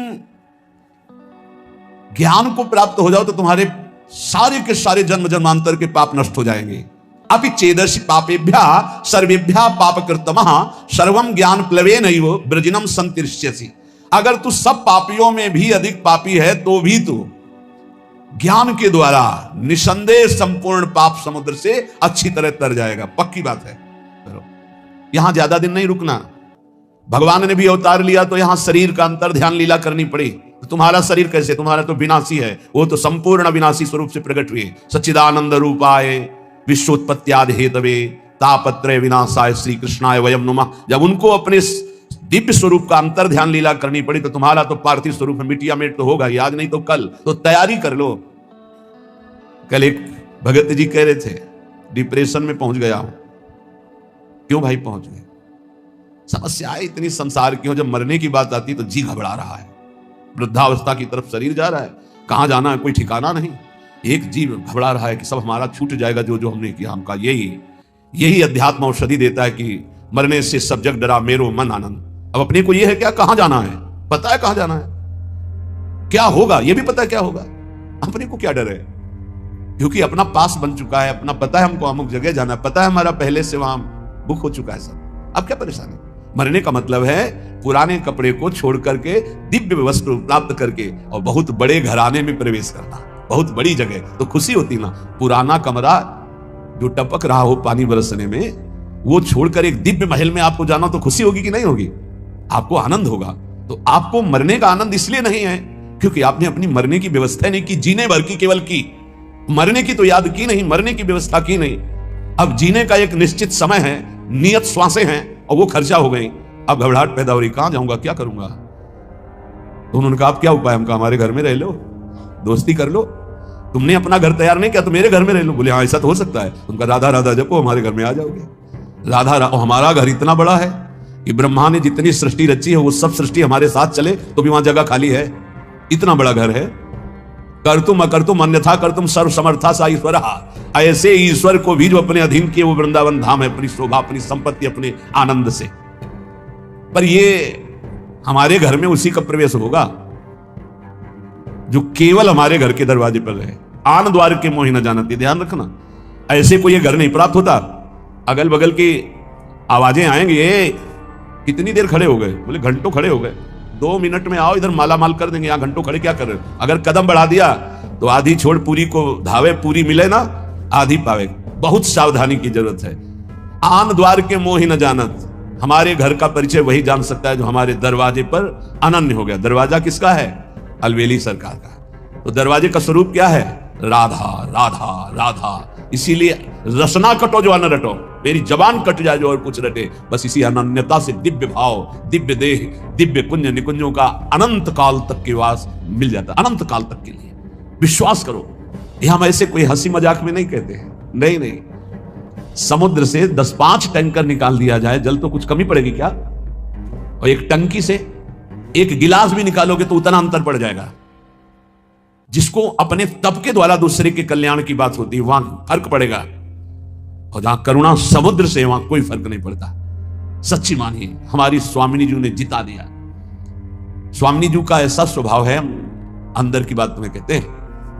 ज्ञान को प्राप्त हो जाओ तो तुम्हारे सारे के सारे जन्म जन्मांतर के पाप नष्ट हो जाएंगे। अपि चेदसि पापेभ्या सर्वेभ्या पापकृतमः सर्वम ज्ञान प्लवेनैव ब्रजिनम संतिष्यसि। अगर तू सब पापियों में भी अधिक पापी है तो भी तू ज्ञान के द्वारा निसंदेह संपूर्ण पाप समुद्र से अच्छी तरह तर जाएगा, पक्की बात है। यहां ज्यादा दिन नहीं रुकना। भगवान ने भी अवतार लिया तो यहां शरीर का अंतर ध्यान लीला करनी पड़ी। तो तुम्हारा शरीर कैसे, तुम्हारा तो विनाशी है, वो तो संपूर्ण विनाशी स्वरूप से प्रकट हुए। सच्चिदानंद रूपाय विश्वोत्पत्त्यादि हेतवे तापत्रय विनाशाय श्री कृष्णाय वयम नमः। जब उनको अपने दिव्य स्वरूप का अंतर ध्यान लीला करनी पड़ी तो तुम्हारा तो पार्थिव स्वरूप में मिटिया मेट तो होगा ही, आज नहीं तो कल, तो तैयारी कर लो। कल एक भगत जी कह रहे थे डिप्रेशन में पहुंच गया हूं। क्यों भाई पहुंच गए? समस्याएं इतनी संसार की हो, जब मरने की बात आती तो जी घबरा रहा है, वृद्धावस्था की तरफ शरीर जा रहा है, कहां जाना है कोई ठिकाना नहीं। एक जीव घबरा रहा है कि सब हमारा छूट जाएगा जो जो हमने किया। हमका यही अध्यात्म औषधि देता है कि मरने से सब जग डरा मेरो मन आनंद। अब अपने को यह है क्या, कहां जाना है, पता है कहां जाना है, क्या होगा ये भी पता है क्या होगा, अपने को क्या डर है, क्योंकि अपना पास बन चुका है, अपना पता है हमको अमुक जगह जाना है, पता है हमारा पहले से वहां बुक हो चुका है सब। अब क्या परेशानी? मरने का मतलब है पुराने कपड़े को छोड़ करके दिव्य वस्त्र प्राप्त करके और बहुत बड़े घराने में प्रवेश करना, बहुत बड़ी जगह, तो खुशी होती ना। पुराना कमरा जो टपक रहा हो पानी बरसने में, वो छोड़कर एक दिव्य महल में आपको जाना तो खुशी होगी कि नहीं होगी? आपको आनंद होगा। तो आपको मरने का आनंद इसलिए नहीं है क्योंकि आपने अपनी मरने की व्यवस्था नहीं की, जीने भर की केवल की, मरने की तो याद की नहीं, मरने की व्यवस्था की नहीं। अब जीने का एक निश्चित समय है, नियत श्वासें हैं और वो खर्चा हो गई। अब घबराहट पैदा हो रही, कहां जाऊंगा, क्या करूंगा? तो उन्होंने कहा आप क्या उपाय? हमका हमारे घर में रह लो, दोस्ती कर लो, तुमने अपना घर तैयार नहीं किया तो मेरे घर में रह लो। बोले हाँ ऐसा तो हो सकता है। उनका राधा राधा जपो, हमारे घर में आ जाओगे। राधा हमारा घर इतना बड़ा है कि ब्रह्मा ने जितनी सृष्टि रची है वो सब सृष्टि हमारे साथ चले तो भी वहां जगह खाली है, इतना बड़ा घर है। कर्तुम अकर्तुम अन्यथा कर्तुम सर्व समर्था सा ईश्वर। ऐसे ईश्वर को भी जो अपने अधीन किए वो वृंदावन धाम है, अपनी शोभा, अपनी संपत्ति, अपने आनंद से। पर ये हमारे घर में उसी का प्रवेश होगा जो केवल हमारे घर के दरवाजे पर रहे। आन द्वार के मोहि न जानती, ध्यान रखना, ऐसे कोई ये घर नहीं प्राप्त होता। अगल बगल की आवाजें आएंगी, कितनी देर खड़े हो गए, बोले घंटों खड़े हो गए, 2 मिनट में आओ, इधर माला माल कर देंगे, यहाँ घंटों खड़े क्या कर रहे हो। अगर कदम बढ़ा दिया तो आधी छोड़ पूरी को धावे, पूरी मिले ना आधी पावे। बहुत सावधानी की जरूरत है। आन द्वार के मोहि न जानत, हमारे घर का परिचय वही जान सकता है जो हमारे दरवाजे पर अनन्य हो गया। दरवाजा किसका है? अलवेली सरकार का। तो दरवाजे का स्वरूप क्या है? राधा राधा राधा। इसीलिए रसना कटो जो अन रटो, मेरी जबान कट जाए जो और कुछ रटे। बस इसी अनन्यता से दिव्य भाव, दिव्य देह, दिव्य कुंज निकुंजों का अनंत काल तक के वास मिल जाता, अनंत काल तक के लिए। विश्वास करो, ये हम ऐसे कोई हंसी मजाक में नहीं कहते हैं, नहीं नहीं। समुद्र से 10-5 टैंकर निकाल दिया जाए, जल तो कुछ कमी पड़ेगी क्या? और एक टंकी से एक गिलास भी निकालोगे तो उतना अंतर पड़ जाएगा। जिसको अपने तप के द्वारा दूसरे के कल्याण की बात होती है वहां फर्क पड़ेगा, और जहां करुणा समुद्र से वहां कोई फर्क नहीं पड़ता। सच्ची मानिए, हमारी स्वामिनी जी ने जिता दिया। स्वामिनी जी का ऐसा स्वभाव है, अंदर की बात तुम्हें कहते हैं,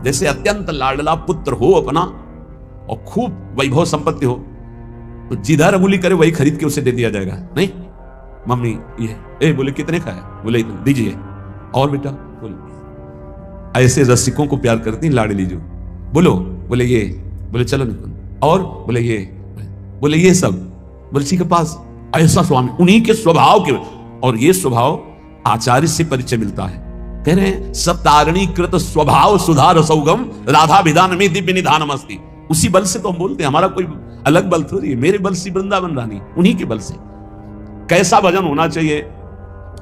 जैसे अत्यंत लाडला पुत्र हो अपना और खूब वैभव संपत्ति हो तो जिधर अंगुली करे वही खरीद के उसे दे दिया जाएगा। नहीं मम्मी ये बोले कितने का है? बोले इतने दीजिए। और बेटा बोले, ऐसे रसिकों को प्यार करती लाडली जो। बोलो, बोले ये, बोले चलो निकल, और बोले ये, बोले ये सब, बोले ठीक है पास। ऐसा स्वामी, उन्हीं के स्वभाव के, और ये स्वभाव आचार्य से परिचय मिलता है। कह रहे हैं सब तारणी कृत स्वभाव सुधार सौगम राधा विधान में दिव्य निधानम अस्ति। उसी बल से तो हम बोलते हैं, हमारा कोई अलग बल थोड़ी है। मेरे बल से वृंदावन रानी, उन्हीं के बल से। कैसा भजन होना चाहिए?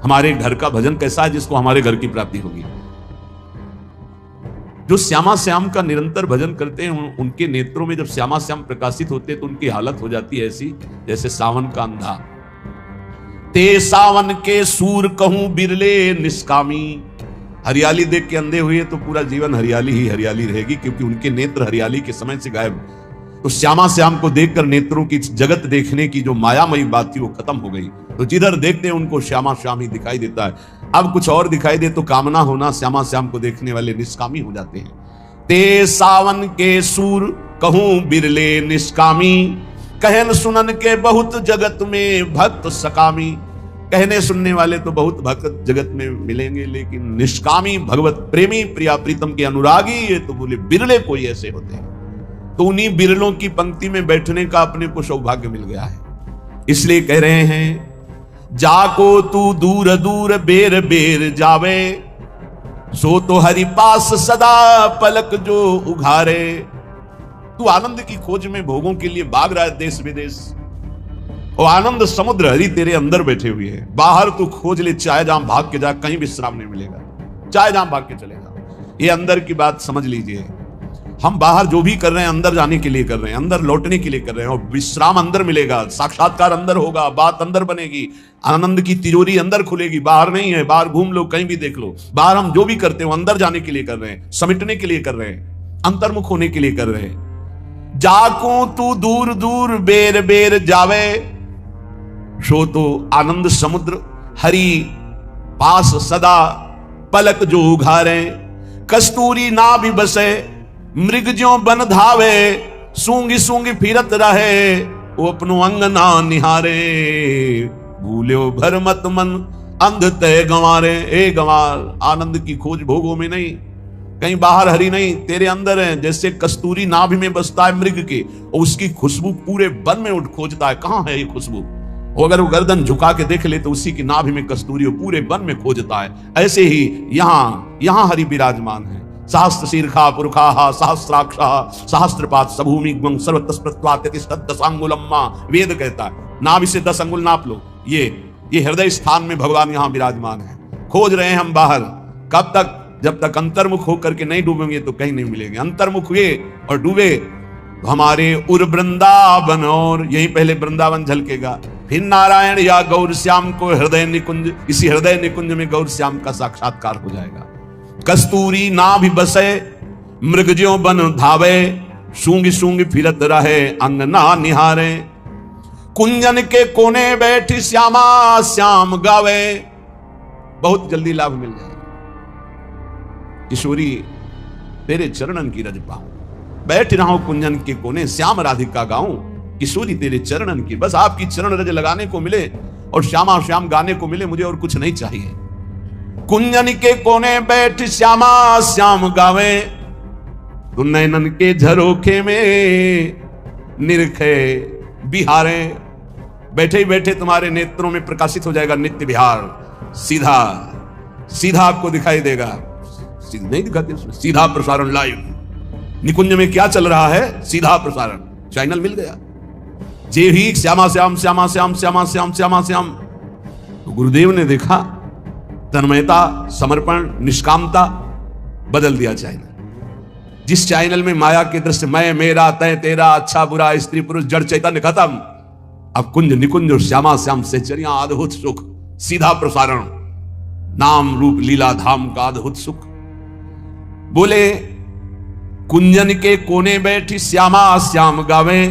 हमारे घर का भजन कैसा है जिसको हमारे घर की प्राप्ति होगी? जो श्यामा श्याम का निरंतर भजन करते हैं उनके नेत्रों में जब श्यामा श्याम प्रकाशित होते हैं तो उनकी हालत हो जाती है ऐसी जैसे सावन का अंधा। ते सावन के सूर कहूं बिरले निष्कामी। हरियाली देख के अंधे हुए तो पूरा जीवन हरियाली ही हरियाली रहेगी, क्योंकि उनके नेत्र हरियाली के समय से गायब। तो श्यामा श्याम को देखकर नेत्रों की जगत देखने की जो मायामयी बात थी वो खत्म हो गई। तो जिधर देखते हैं उनको श्यामा श्याम ही दिखाई देता है। अब कुछ और दिखाई दे तो कामना होना, श्यामा श्याम को देखने वाले निष्कामी हो जाते हैं। ते सावन के सूर कहूं बिरले निष्कामी, कहन सुनन के बहुत जगत में भक्त सकामी। कहने सुनने वाले तो बहुत भक्त जगत में मिलेंगे, लेकिन निष्कामी भगवत प्रेमी प्रिया प्रीतम के अनुरागी ये तो बोले बिरले कोई ऐसे होते हैं। तो उन्हीं बिरलों की पंक्ति में बैठने का अपने को सौभाग्य मिल गया है। इसलिए कह रहे हैं जाको तू दूर दूर बेर बेर जावे, सो तो हरि पास सदा पलक जो उघारे। तू आनंद की खोज में भोगों के लिए भाग रहा है देश विदेश, और आनंद समुद्र हरि तेरे अंदर बैठे हुए हैं। बाहर तू खोज ले, चाहे जहां भाग के जा, कहीं विश्राम नहीं मिलेगा। चाहे जहां भाग के चले जाओ, ये अंदर की बात समझ लीजिए। हम बाहर जो भी कर रहे हैं अंदर जाने के लिए कर रहे हैं, अंदर लौटने के लिए कर रहे हैं, और विश्राम अंदर मिलेगा, साक्षात्कार अंदर होगा, बात अंदर बनेगी, आनंद की तिजोरी अंदर खुलेगी, बाहर नहीं है। बाहर घूम लो, कहीं भी देख लो, बाहर हम जो भी करते हैं अंदर जाने के लिए कर रहे हैं, समेटने के लिए कर रहे हैं, अंतर्मुख होने के लिए कर रहे हैं। जाको तू दूर दूर बेर बेर जावे, सो तो आनंद समुद्र हरि पास सदा पलक जो उघारे। कस्तूरी ना भी बसे मृग ज्यों बन धावे, सूंगी सूंगी फिरत रहे वो अपनो अंग ना निहारे। भूल्यो भर मत मन अंध तय गंवारे। ए गंवार, आनंद की खोज भोगों में नहीं, कहीं बाहर हरि नहीं, तेरे अंदर है। जैसे कस्तूरी नाभि में बसता है मृग के, और उसकी खुशबू पूरे वन में उठ खोजता है, कहां है ये खुशबू? अगर वो गर्दन झुका के देख ले तो उसी की नाभि में कस्तूरी पूरे वन में खोजता है। ऐसे ही यहां हरि विराजमान है। सहस्त्र शीर्षा पुरुषा सहस्राक्षा सहस्त्रपात सभूमि सर्वतस्प्रत्वातिष्ठदशांगुलम्मा। वेद कहता है नाभि से 10 अंगुल नाप लो। ये हृदय स्थान में भगवान यहां विराजमान है। खोज रहे हैं हम बाहर, कब तक? जब तक अंतर्मुख होकर के नहीं डूबेंगे तो कहीं नहीं मिलेंगे। अंतर्मुख हुए और डूबे हमारे उर वृंदावन, और यही पहले वृंदावन झलकेगा, फिर नारायण या गौर श्याम को हृदय निकुंज, इसी हृदय निकुंज में गौर श्याम का साक्षात्कार हो जाएगा। कस्तूरी ना भी बसे मृग ज्यों बन धावे, सूंगी सूंगी फिरत रहे अंग ना निहारे। कुंजन के कोने बैठी श्यामा श्याम गावे, बहुत जल्दी लाभ मिल जाएगा। किशोरी तेरे चरणन की रज पाऊं, बैठ रहा हूं कुंजन के कोने, श्याम राधिका गाऊं, किशोरी तेरे चरणन की, बस आपकी चरण रज लगाने को मिले और श्यामा श्याम गाने को मिले, मुझे और कुछ नहीं चाहिए। कुंजन के कोने बैठ श्यामा श्याम गावे, तू नैनन के झरोखे में निरखे बिहारे। बैठे ही बैठे तुम्हारे नेत्रों में प्रकाशित हो जाएगा नित्य बिहार, सीधा सीधा आपको दिखाई देगा। नहीं दिखाते उसमें, सीधा प्रसारण लाइव। निकुंज में क्या चल रहा है, सीधा प्रसारण, चैनल मिल गया। जे ही श्यामा श्याम श्यामा श्याम श्यामा श्याम श्यामा श्याम, तो गुरुदेव ने देखा तन्मयता, समर्पण, निष्कामता, बदल दिया चैनल। जिस चैनल में माया के दृश्य, मैं मेरा तय तेरा, अच्छा बुरा, स्त्री पुरुष, जड़ चैतन्य खत्म, अब कुंज निकुंज और श्यामा श्याम सहचर्या, अद्भुत सुख, सीधा प्रसारण, नाम रूप लीला धाम का अद्भुत सुख। बोले कुंजन के कोने बैठी श्यामा श्याम गावे,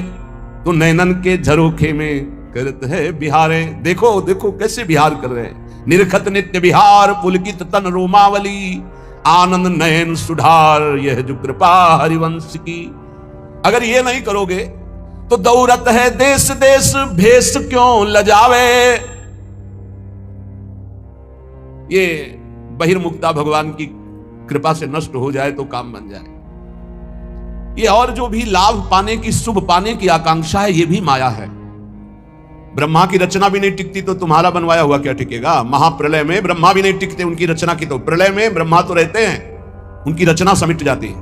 तो नैनन के झरोखे में करत है बिहारे। देखो देखो कैसे बिहार कर रहे हैं, निरखत नित्य बिहार, पुलकित तन रोमावली, आनंद नयन सुधार, यह जो कृपा हरिवंश की। अगर ये नहीं करोगे तो दौरत है देश देश, भेष क्यों लजावे। ये बहिर्मुक्ता भगवान की कृपा से नष्ट हो जाए तो काम बन जाए। ये और जो भी लाभ पाने की, शुभ पाने की आकांक्षा है, ये भी माया है। ब्रह्मा की रचना भी नहीं टिकती तो तुम्हारा बनवाया हुआ क्या टिकेगा। महाप्रलय में ब्रह्मा भी नहीं टिकते, उनकी रचना की तो प्रलय में ब्रह्मा तो रहते हैं, उनकी रचना समिट जाती है,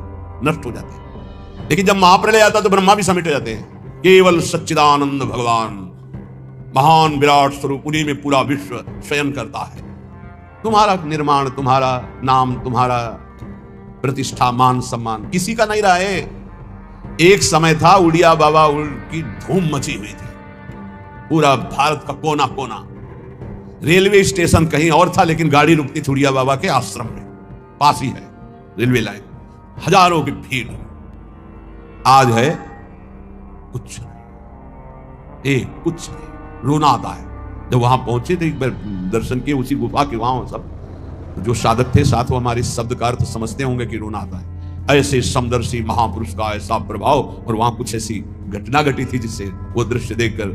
नष्ट हो जाती है। लेकिन जब महाप्रलय आता तो ब्रह्मा भी समिट जाते हैं। केवल सच्चिदानंद भगवान, महान विराट स्वरूप, उन्हीं में पूरा विश्व शयन करता है। तुम्हारा निर्माण, तुम्हारा नाम, तुम्हारा प्रतिष्ठा, मान सम्मान किसी का नहीं रहा है। एक समय था उड़िया बाबा की धूम मची हुई थी, पूरा भारत का कोना कोना। रेलवे स्टेशन कहीं और था, लेकिन गाड़ी रुकती थी उड़िया बाबा के आश्रम में, पास ही है रेलवे लाइन, हजारों की भीड़। आज है कुछ नहीं, कुछ नहीं, रोना आता है। जब वहां पहुंचे थे, एक बार दर्शन किए उसी गुफा के, वहां सब जो साधक थे साथ, वो हमारे शब्द का अर्थ समझते होंगे कि रोना आता है। ऐसे समदर्शी महापुरुष का ऐसा प्रभाव, और वहां कुछ ऐसी घटना घटी थी जिससे वो दृश्य देखकर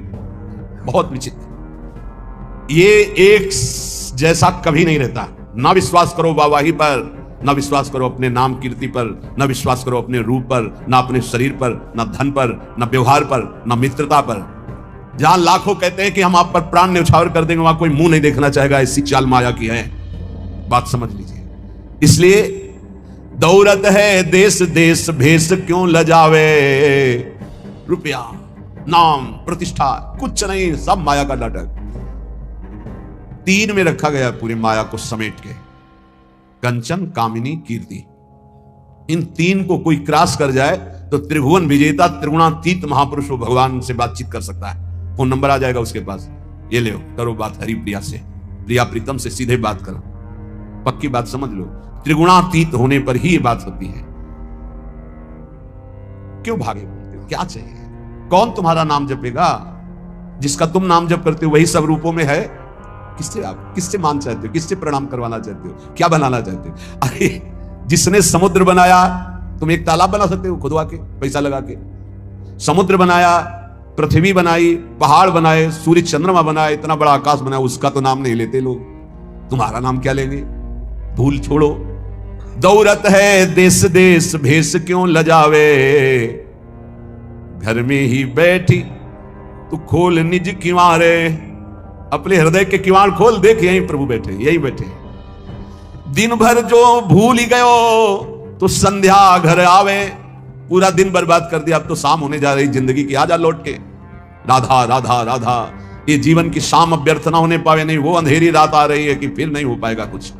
बहुत विचित्र। ये एक जैसा कभी नहीं रहता। ना विश्वास करो वाहवाही पर, ना विश्वास करो अपने नाम कीर्ति पर, ना विश्वास करो अपने रूप पर, ना अपने शरीर पर, ना धन पर, ना व्यवहार पर, ना मित्रता पर। जहां लाखों कहते हैं कि हम आप पर प्राण न्यौछावर कर देंगे, वहां कोई मुंह नहीं देखना चाहेगा। ऐसी चाल माया की है, बात समझ लीजिए। इसलिए दौरत है देश देश, भेष क्यों लजावे। रुपया, नाम, प्रतिष्ठा कुछ नहीं, सब माया का नाटक। तीन में रखा गया पूरी माया को समेट के, कंचन, कामिनी, कीर्ति। इन तीन को कोई क्रॉस कर जाए तो त्रिभुवन विजेता, त्रिगुणातीत महापुरुष भगवान से बातचीत कर सकता है। फोन नंबर आ जाएगा उसके पास, ये ले करो बात हरि प्रिया से, प्रिया प्रीतम से सीधे बात करो। पक्की बात समझ लो, त्रिगुणातीत होने पर ही ये बात होती है। क्यों भागे बोलते हो, क्या चाहिए? कौन तुम्हारा नाम जपेगा? जिसका तुम नाम जप करते हो वही सब रूपों में है। किससे मान चाहते हो, किससे प्रणाम करवाना चाहते हो, क्या बनाना चाहते हो? अरे जिसने समुद्र बनाया, तुम एक तालाब बना सकते हो खुदवा के, पैसा लगा के। समुद्र बनाया, पृथ्वी बनाई, पहाड़ बनाए, सूर्य चंद्रमा बनाए, इतना बड़ा आकाश बनाया, उसका तो नाम नहीं लेते लोग। तुम्हारा नाम क्या लेंगे? भूल छोड़ो। दौरत है देश देश, भेष क्यों लजावे। घर में ही बैठी तू खोल निज किवारे। अपने हृदय के किवाड़ खोल, देख यहीं प्रभु बैठे, यही बैठे। दिन भर जो भूल ही गयो, तो संध्या घर आवे। पूरा दिन बर्बाद कर दिया, अब तो शाम होने जा रही जिंदगी की, आजा लौट के। राधा राधा राधा, ये जीवन की शाम अब व्यर्थ ना होने पावे। नहीं, वो अंधेरी रात आ रही है कि फिर नहीं हो पाएगा कुछ।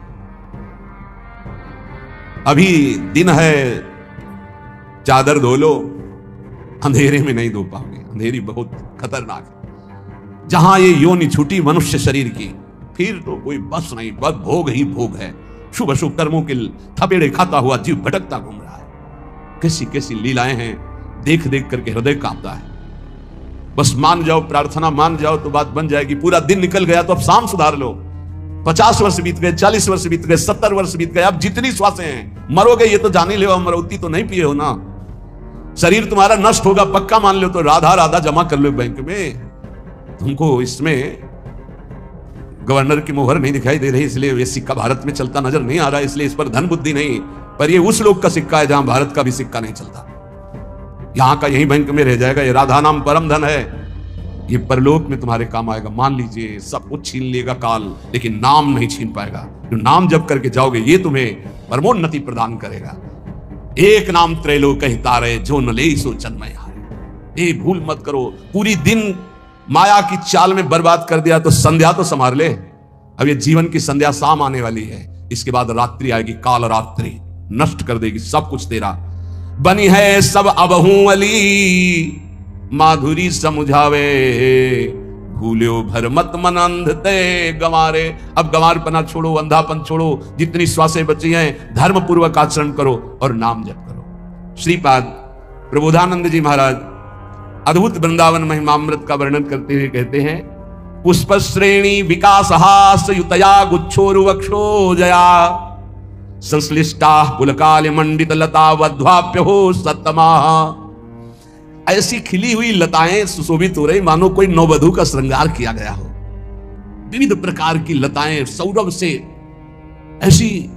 अभी दिन है, चादर धो लो, अंधेरे में नहीं धो पाओगे। अंधेरी बहुत खतरनाक है। जहां ये योनि छूटी मनुष्य शरीर की, फिर तो कोई बस नहीं, बस भोग ही भोग है। शुभ अशुभ कर्मों के थपेड़े खाता हुआ जीव भटकता घूम रहा है। कैसी कैसी लीलाएं हैं, देख देख करके हृदय कांपता है। बस मान जाओ, प्रार्थना मान जाओ तो बात बन जाएगी। पूरा दिन निकल गया तो अब शाम सुधार लो। 50 वर्ष बीत गए, 40 वर्ष बीत गए, 70 वर्ष बीत गए, अब जितनी श्वासें हैं, मरोगे ये तो जान ही लो, मरौती तो नहीं पिए हो ना। शरीर तुम्हारा नष्ट होगा पक्का मान लो, तो राधा राधा जमा कर लो बैंक में। तुमको इसमें गवर्नर की मोहर नहीं दिखाई दे रही, इसलिए ये सिक्का भारत में चलता नजर नहीं आ रहा, इसलिए इस पर धन बुद्धि नहीं। पर ये उस लोग का सिक्का है जहां भारत का भी सिक्का नहीं चलता, यहां का यही बैंक में रह जाएगा। ये राधा नाम परम धन है, ये परलोक में तुम्हारे काम आएगा। मान लीजिए सब कुछ छीन लेगा काल, लेकिन नाम नहीं छीन पाएगा। जो नाम जप करके जाओगे ये तुम्हें परमोन्नति प्रदान करेगा। एक नाम त्रैलोक हितारे, जो न ले सो जन्मय हारे। ये भूल मत करो, पूरी दिन माया की चाल में बर्बाद कर दिया तो संध्या तो संभाल ले। अब ये जीवन की संध्या शाम आने वाली है, इसके बाद रात्रि आएगी, काल रात्रि नष्ट कर देगी सब कुछ तेरा। बनी है सब अबहू अली, माधुरी समझावे, भूल्यो भर मत मन अंध ते गंवारे। अब गंवारपना छोड़ो, अंधापन छोड़ो, जितनी श्वासें बची हैं धर्म पूर्वक आचरण करो और नाम जप करो। श्रीपाद प्रबोधानंद जी महाराज अद्भुत वृंदावन महिमामृत का वर्णन करते हुए कहते हैं, पुष्प श्रेणी विकास हास युतया गुच्छोरुवक्षो जया, संश्लिष्टा पुलकाल मंडित लता वध्वाप्य हो सतमा। ऐसी खिली हुई लताएं सुशोभित हो रही मानो कोई नववधू का श्रृंगार किया गया हो। विविध प्रकार की लताएं सौरभ से ऐसी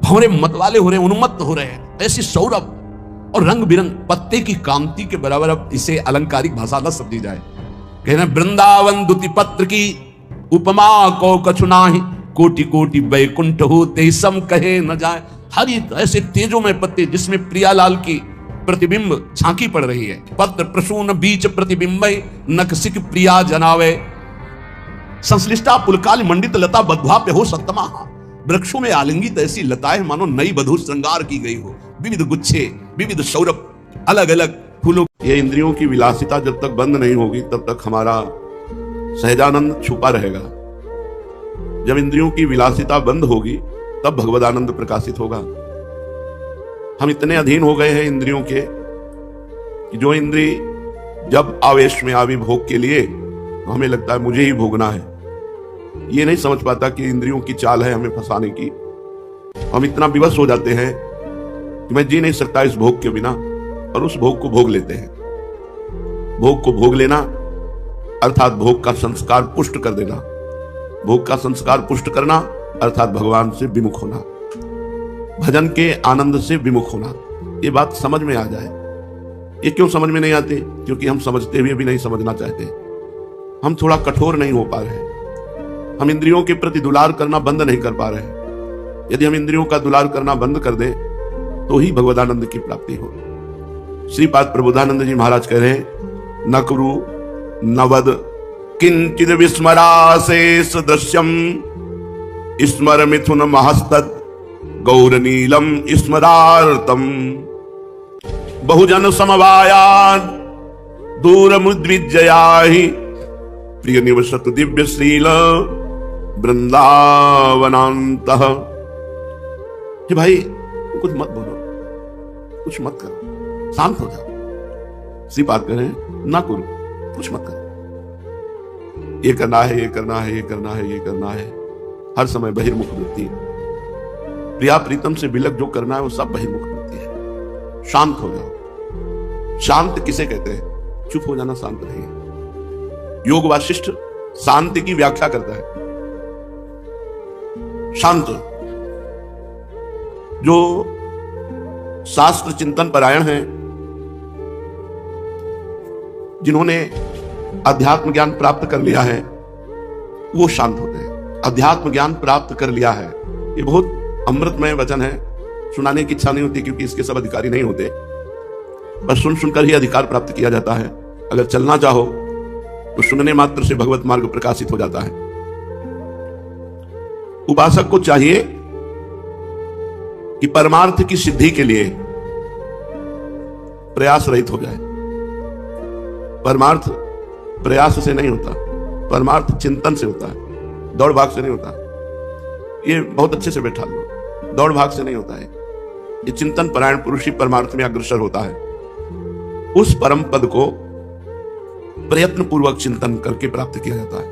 भंवरे मतवाले हो रहे, उन्मत्त हो रहे हैं, ऐसी सौरभ और रंग बिरंग पत्ते की कांति के बराबर। अब इसे अलंकारिक भाषा न समझी जाए, कहना वृंदावन दुति पत्र की उपमा को कछु नाहि, कोटि कोटि वैकुंठ होते सम कहे न जाए। हरित ऐसे तेजोमय पत्ते जिसमें प्रियालाल की प्रतिबिंब झांकी पड़ रही है। पत्र प्रसून बीच प्रतिबिंब नकसिक प्रिया जनावे, संश्लिष्टा पुलकाल मंडित लता बध्वाप्य हो सत्तमा। वृक्षों में आलिंगित ऐसी लताएं मानो नई वधू श्रृंगार की गई हो, विविध गुच्छे, विविध सौरभ, अलग अलग फूलों। ये इंद्रियों की विलासिता जब तक बंद नहीं होगी तब तक हमारा सहजानंद छुपा रहेगा। जब इंद्रियों की विलासिता बंद होगी तब भगवदानंद प्रकाशित होगा। हम इतने अधीन हो गए हैं इंद्रियों के कि जो इंद्री जब आवेश में आवी भोग के लिए तो हमें लगता है मुझे ही भोगना है, ये नहीं समझ पाता कि इंद्रियों की चाल है हमें फंसाने की। हम इतना विवश हो जाते हैं कि मैं जी नहीं सकता इस भोग के बिना, और उस भोग को भोग लेते हैं। भोग को भोग लेना अर्थात भोग का संस्कार पुष्ट कर देना, भोग का संस्कार पुष्ट करना अर्थात भगवान से विमुख होना, भजन के आनंद से विमुख होना। ये बात समझ में आ जाए। ये क्यों समझ में नहीं आती? क्योंकि हम समझते हुए भी नहीं समझना चाहते। हम थोड़ा कठोर नहीं हो पा रहे, हम इंद्रियों के प्रति दुलार करना बंद नहीं कर पा रहे। यदि हम इंद्रियों का दुलार करना बंद कर दें तो ही भगवदानंद की प्राप्ति हो। श्रीपाद प्रबोधानंद जी महाराज कह रहे हैं, न कुरु नवद किंचित विस्मरासे सदृश्यम, स्मर मिथुन महस्तत् गौर नीलम स्मरार्तम, बहुजन समवायान दूर मुद्विजयाहि, प्रिय निवसत दिव्य श्रील वृंदावनांतः। हे भाई कुछ मत बोलो, कुछ मत करो, शांत हो जाओ। श्रीपाद कह रहे हैं ना करो, कुछ मत करो। ये करना है, ये करना है, ये करना है, ये करना है, हर समय बहिर्मुख वृत्ति। प्रिया प्रीतम से विलग जो करना है वो सब बहिर्मुख वृत्ति है। शांत हो जाओ। शांत किसे कहते हैं? चुप हो जाना शांत नहीं है। योग वासिष्ठ शांति की व्याख्या करता है। शांत जो शास्त्र चिंतन परायण हैं, जिन्होंने अध्यात्म ज्ञान प्राप्त कर लिया है, वो शांत होते हैं। अध्यात्म ज्ञान प्राप्त कर लिया है, ये बहुत अमृतमय वचन है। सुनाने की इच्छा नहीं होती क्योंकि इसके सब अधिकारी नहीं होते, बस सुन सुनकर ही अधिकार प्राप्त किया जाता है। अगर चलना चाहो तो सुनने मात्र से भगवत मार्ग प्रकाशित हो जाता है। उपासक को चाहिए कि परमार्थ की सिद्धि के लिए प्रयास रहित हो जाए। परमार्थ प्रयास से नहीं होता, परमार्थ चिंतन से होता है, दौड़ भाग से नहीं होता। ये बहुत अच्छे से बैठा लो, दौड़ भाग से नहीं होता है। ये चिंतन परायण पुरुष ही परमार्थ में अग्रसर होता है। उस परम पद को प्रयत्न पूर्वक चिंतन करके प्राप्त किया जाता है।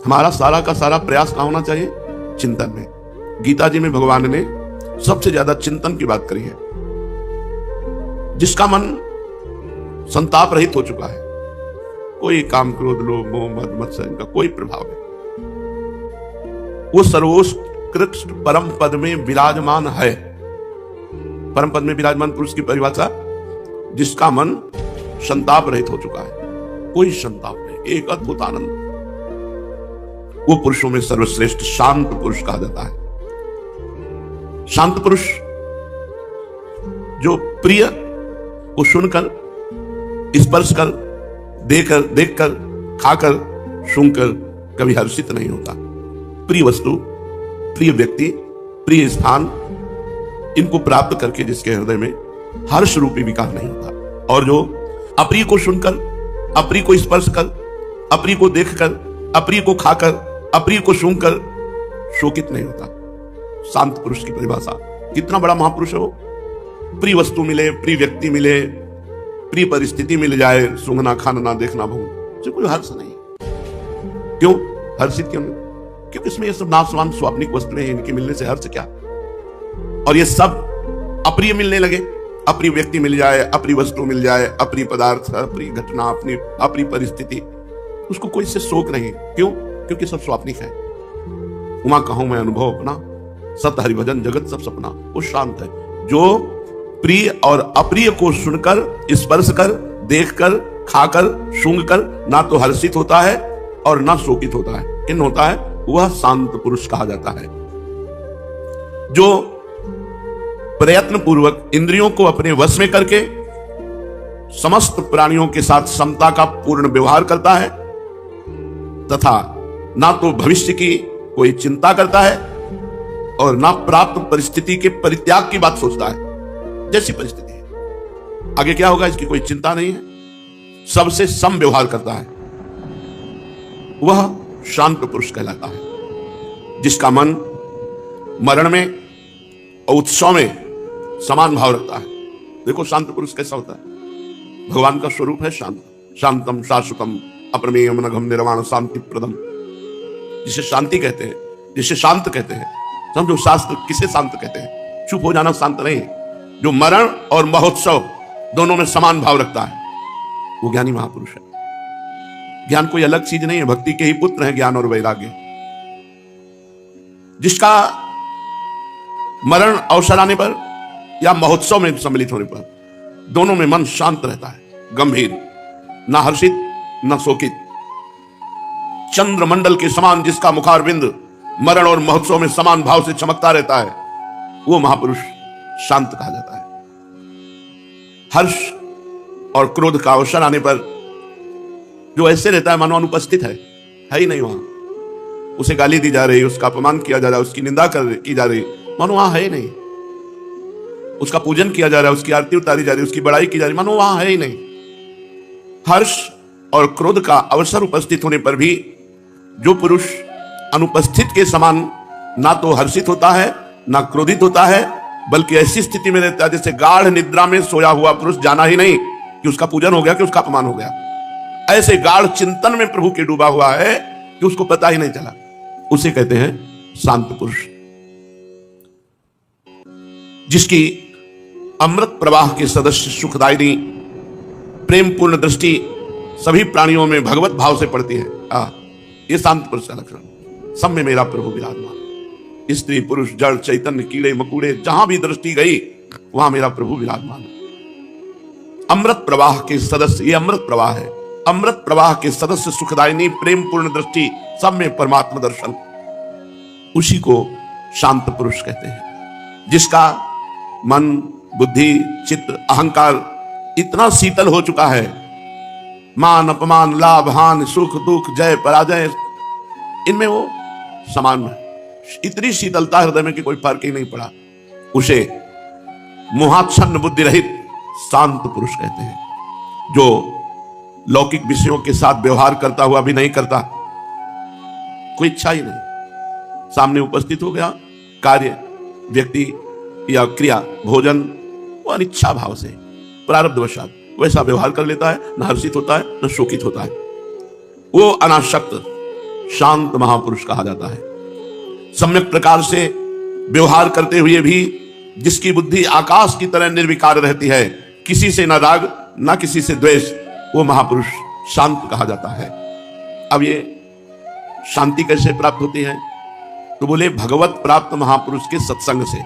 हमारा सारा का सारा प्रयास कहां होना चाहिए? चिंतन में। गीता जी में भगवान ने सबसे ज्यादा चिंतन की बात करी है। जिसका मन संताप रहित हो चुका है, कोई काम क्रोध लोभ मोह मद मत्सर का कोई प्रभाव नहीं, वो सर्वोत्कृष्ट परम पद में विराजमान है। परम पद में विराजमान पुरुष की परिभाषा, जिसका मन संताप रहित हो चुका है, कोई संताप नहीं, एक अद्भुत आनंद, वो पुरुषों में सर्वश्रेष्ठ शांत पुरुष कहा जाता है। शांत पुरुष जो प्रिय को सुनकर, स्पर्श कर, देखकर, खाकर, सुनकर कभी हर्षित नहीं होता। प्रिय वस्तु, प्रिय व्यक्ति, प्रिय स्थान, इनको प्राप्त करके जिसके हृदय में हर्ष रूपी विकार नहीं होता। और जो अप्रिय को सुनकर, अप्रिय को स्पर्श कर, अप्रिय को देखकर, अप्रिय को खाकर, अप्रिय को सुनकर शोकित नहीं होता। शांत पुरुष की परिभाषा, कितना बड़ा महापुरुष है वो। प्रिय वस्तु मिले, प्रिय व्यक्ति मिले, प्रिय परिस्थिति मिल जाए, सूंघना, खाना, देखना भूल, कोई हर्ष नहीं। क्यों हर्षित क्यों नहीं? क्योंकि इसमें ये सब नाशवान स्वाप्निक वस्तुएं, इनके मिलने से हर्ष क्या। और ये सब अप्रिय मिलने लगे, अप्रिय व्यक्ति मिल जाए, अप्रिय वस्तु मिल जाए, अप्रिय पदार्थ, अप्रिय घटना, अपनी अप्रिय परिस्थिति, उसको कोई से शोक नहीं। क्यों? क्योंकि सब स्वाप्निक है। उमा कहूं मैं अनुभव अपना, सत हरिभजन जगत सब सपना। वो शांत है जो प्रिय और अप्रिय को सुनकर, स्पर्श कर, देखकर, खाकर, सूंघकर ना तो हर्षित होता है और ना शोकित होता है। किन होता है? वह शांत पुरुष कहा जाता है। जो प्रयत्न पूर्वक इंद्रियों को अपने वश में करके समस्त प्राणियों के साथ समता का पूर्ण व्यवहार करता है तथा ना तो भविष्य की कोई चिंता करता है और ना प्राप्त परिस्थिति के परित्याग की बात सोचता है। जैसी परिस्थिति है, आगे क्या होगा इसकी कोई चिंता नहीं है, सबसे सम व्यवहार करता है, वह शांत पुरुष कहलाता है। जिसका मन मरण में और उत्सव में समान भाव रखता है। देखो शांत पुरुष कैसा होता है, भगवान का स्वरूप है शांत। शांतम शाश्वतम अप्रमेयम नघम निर्वाण शांति प्रदम, जिसे शांति कहते हैं, जिसे शांत कहते हैं। समझो शास्त्र किसे शांत कहते हैं? चुप हो जाना शांत नहीं। जो मरण और महोत्सव दोनों में समान भाव रखता है, वो ज्ञानी महापुरुष है। ज्ञान कोई अलग चीज नहीं है, भक्ति के ही पुत्र है ज्ञान और वैराग्य। जिसका मरण अवसर आने पर या महोत्सव में सम्मिलित होने पर दोनों में मन शांत रहता है, गंभीर, ना हर्षित ना शोकित। चंद्रमंडल के समान जिसका मुखारविंद मरण और महोत्सव में समान भाव से चमकता रहता है, वो महापुरुष शांत कहा जाता है। हर्ष और क्रोध का अवसर आने पर जो ऐसे रहता है मानो अनुपस्थित है ही नहीं वहां, उसे गाली दी जा रही, उसका अपमान किया जा रहा है, उसकी निंदा की जा रही, मानो वहां है ही नहीं। उसका पूजन किया जा रहा है, उसकी आरती उतारी जा रही है, उसकी बड़ाई की जा रही, मानो वहां है ही नहीं। हर्ष और क्रोध का अवसर उपस्थित होने पर भी जो पुरुष अनुपस्थित के समान ना तो हर्षित होता है ना क्रोधित होता है, बल्कि ऐसी स्थिति में रहता है जैसे गाढ़ निद्रा में सोया हुआ पुरुष जाना ही नहीं कि उसका पूजन हो गया कि उसका अपमान हो गया। ऐसे गाढ़ चिंतन में प्रभु के डूबा हुआ है कि उसको पता ही नहीं चला, उसे कहते हैं शांत पुरुष। जिसकी अमृत प्रवाह के सदस्य सुखदायिनी प्रेम पूर्ण दृष्टि सभी प्राणियों में भगवत भाव से पड़ती है, ये शांत पुरुष का लक्षण। सब में मेरा प्रभु विराजमान, स्त्री पुरुष जड़ चैतन्य कीड़े मकुड़े जहां भी दृष्टि गई वहां मेरा प्रभु विराजमान। अमृत प्रवाह के सदस्य, ये अमृत प्रवाह है, अमृत प्रवाह के सदस्य सुखदायिनी प्रेम पूर्ण दृष्टि सब में परमात्मा दर्शन, उसी को शांत पुरुष कहते हैं। जिसका मन बुद्धि चित्त अहंकार इतना शीतल हो चुका है, मान अपमान लाभ हानि सुख दुख जय पराजय इनमें वो समान है, इतनी शीतलता हृदय में कि कोई फर्क ही नहीं पड़ा, उसे मोहाच्छन्न बुद्धि रहित शांत पुरुष कहते हैं। जो लौकिक विषयों के साथ व्यवहार करता हुआ भी नहीं करता, कोई इच्छा ही नहीं, सामने उपस्थित हो गया कार्य व्यक्ति या क्रिया भोजन, वो अनिच्छा भाव से प्रारब्धवशात वैसा व्यवहार कर लेता है, न हर्षित होता है न शोकित होता है। वो अनासक्त शांत महापुरुष कहा जाता है। सम्यक प्रकार से व्यवहार करते हुए भी जिसकी बुद्धि आकाश की तरह निर्विकार रहती है, किसी से न राग न किसी से द्वेष, वो महापुरुष शांत कहा जाता है। अब ये शांति कैसे प्राप्त होती है? तो बोले भगवत प्राप्त महापुरुष के सत्संग से।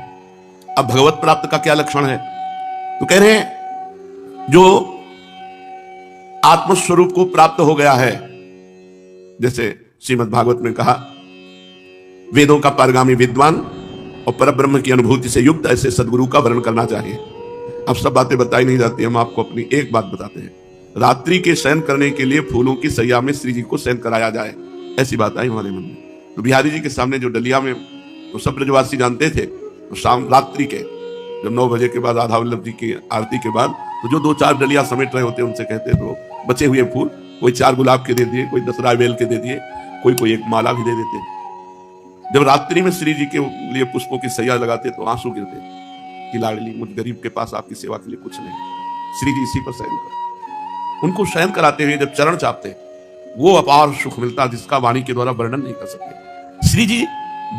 अब भगवत प्राप्त का क्या लक्षण है? तो कह रहे हैं जो आत्मस्वरूप को प्राप्त हो गया है, जैसे श्रीमद् भागवत में कहा, वेदों का पारगामी विद्वान और परब्रह्म की अनुभूति से युक्त ऐसे सदगुरु का वर्ण करना चाहिए। अब सब बातें बताई नहीं जाती, हम आपको अपनी एक बात बताते हैं। रात्रि के शयन करने के लिए फूलों की सैया में श्री जी को शयन कराया जाए, ऐसी बात आई हमारे मन में। तो बिहारी जी के सामने जो डलिया में, तो सब ब्रजवासी जानते थे, तो शाम रात्रि के जब 9 बजे के बाद राधा वल्लभ जी की आरती के बाद, तो जो 2-4 डलिया समेट रहे होते उनसे कहते तो बचे हुए फूल कोई 4 गुलाब के दे दिए, कोई 10 रायबेल के दे दिए, कोई एक माला भी दे देते। जब रात्रि में श्री जी के लिए पुष्पों की सैया लगाते तो आंसू गिरते कि लाडली, मुझ गरीब के पास आपकी सेवा के लिए कुछ नहीं, श्री जी इसी पर शयन कर। उनको शयन कराते हुए जब चरण चापते, वो अपार सुख मिलता जिसका वाणी के द्वारा वर्णन नहीं कर सकते। श्री जी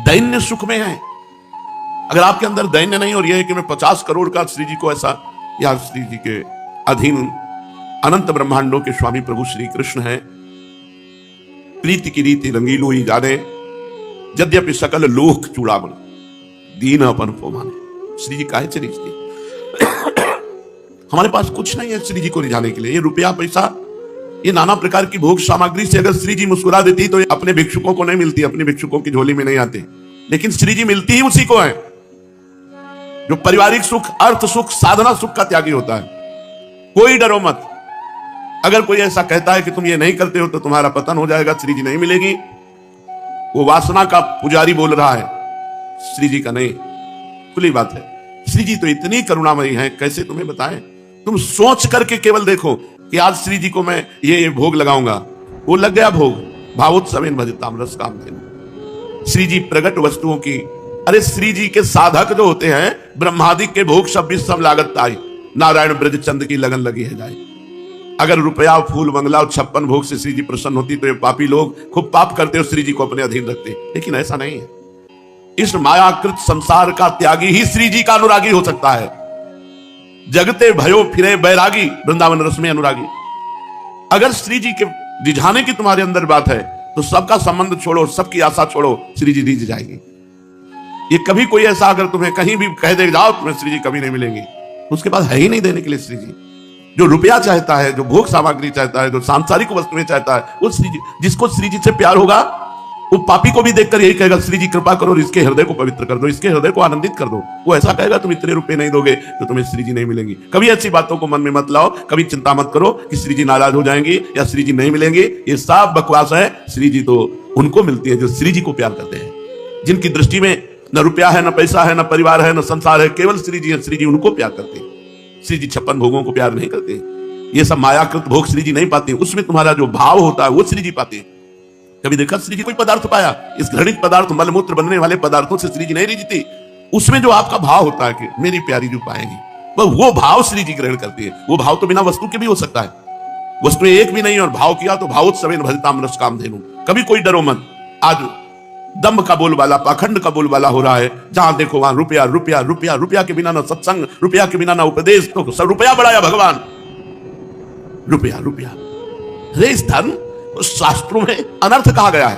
दैन्य सुख में है। अगर आपके अंदर दैन्य नहीं और यह है कि मैं 50 करोड़ का श्री जी को ऐसा, या श्री जी के अधीन अनंत ब्रह्मांडों के स्वामी प्रभु श्री कृष्ण है, प्रीति की रीति रंगीलो ही जाने, यद्यपि सकल लोक चूड़ामण, दीन अपन को माने। श्री जी काहे से रिझती? हमारे पास कुछ नहीं है श्री जी को रिझाने के लिए। ये रुपया पैसा, ये नाना प्रकार की भोग सामग्री से अगर श्री जी मुस्कुरा देती तो अपने भिक्षुकों को नहीं मिलती, अपने भिक्षुकों की झोली में नहीं आते। लेकिन श्री जी मिलती ही उसी को है जो पारिवारिक सुख, अर्थ सुख, साधना सुख का त्यागी होता है। कोई डरो मत। अगर कोई ऐसा कहता है कि तुम ये नहीं करते हो तो तुम्हारा पतन हो जाएगा, श्री जी नहीं मिलेगी, वो वासना का पुजारी बोल रहा है, श्री जी का नहीं। खुली बात है। श्री जी तो इतनी करुणामयी हैं, कैसे तुम्हें बताएं। तुम सोच करके केवल देखो कि आज श्री जी को मैं ये भोग लगाऊंगा, वो लग गया भोग। भावोत्सवेन भजताम रस कामधेनु। श्री जी प्रगट वस्तुओं की, अरे श्री जी के साधक जो होते हैं, ब्रह्मादि के भोग सब सब लागत ताई, नारायण ब्रज चंद की लगन लगी है जाए। अगर रुपया, फूल, बंगला और 56 भोग से श्री जी प्रसन्न होती तो ये पापी लोग खूब पाप करते और श्री जी को अपने अधीन रखते। लेकिन ऐसा नहीं है। इस मायाकृत संसार का त्यागी ही श्री जी का अनुरागी हो सकता है। जगते भयो फिरे बैरागी, वृंदावन रस में अनुरागी। अगर श्री जी के रिझाने की तुम्हारे अंदर बात है तो सबका संबंध छोड़ो, सबकी आशा छोड़ो, श्री जी रिझ जाएगी। ये कभी कोई ऐसा अगर तुम्हें कहीं भी कह दे जाओ तुम्हें श्री जी कभी नहीं मिलेंगे, उसके पास है ही नहीं देने के लिए श्री जी। जो रुपया चाहता है, जो भोग सामग्री चाहता है, जो सांसारिक वस्तुएं चाहता है, वो श्री जी, जिसको श्री जी से प्यार होगा वो पापी को भी देखकर यही कहेगा, श्री जी कृपा करो, इसके हृदय को पवित्र कर दो, इसके हृदय को आनंदित कर दो। वो ऐसा कहेगा, तुम इतने रुपए नहीं दोगे तो तुम्हें श्री जी नहीं मिलेंगी। कभी ऐसी बातों को मन में मत लाओ, कभी चिंता मत करो कि श्री जी नाराज हो जाएंगे या श्री जी नहीं मिलेंगे। ये सब बकवास है। श्री जी तो उनको मिलती है जो श्री जी को प्यार करते हैं, जिनकी दृष्टि में न रुपया है, न पैसा है, न परिवार है, न संसार है, केवल श्री जी है। श्री जी उनको प्यार करते हैं। श्री जी 56 भोगों को प्यार नहीं करते। ये सब मायाकृत भोग श्री जी नहीं पाते। उसमें तुम्हारा जो भाव होता है वो श्री जी पाते हैं। कभी देखा श्री जी कोई पदार्थ पाया? इस घृणित पदार्थ, मलमूत्र बनने वाले पदार्थों से श्री जी नहीं रिझती। उसमें जो आपका भाव होता है कि मेरी प्यारी जो पाएंगी, वो भाव श्री जी ग्रहण करती है। वो भाव तो बिना वस्तु के भी हो सकता है, वस्तुएं एक भी नहीं और भाव किया तो भावोत्सवेन भजताम रस कामधेनु। कभी कोई डरो मत। आज दंभ का बोलबाला, पाखंड का बोलबाला हो रहा है। जहां देखो वहां रुपया रुपया रुपया, रुपया के बिना ना सत्संग, रुपया के बिना ना उपदेश, तो सब रुपया बढ़ाया भगवान। रुपया रुपया, अरे इस धर्म शास्त्रों में अनर्थ कहा गया है।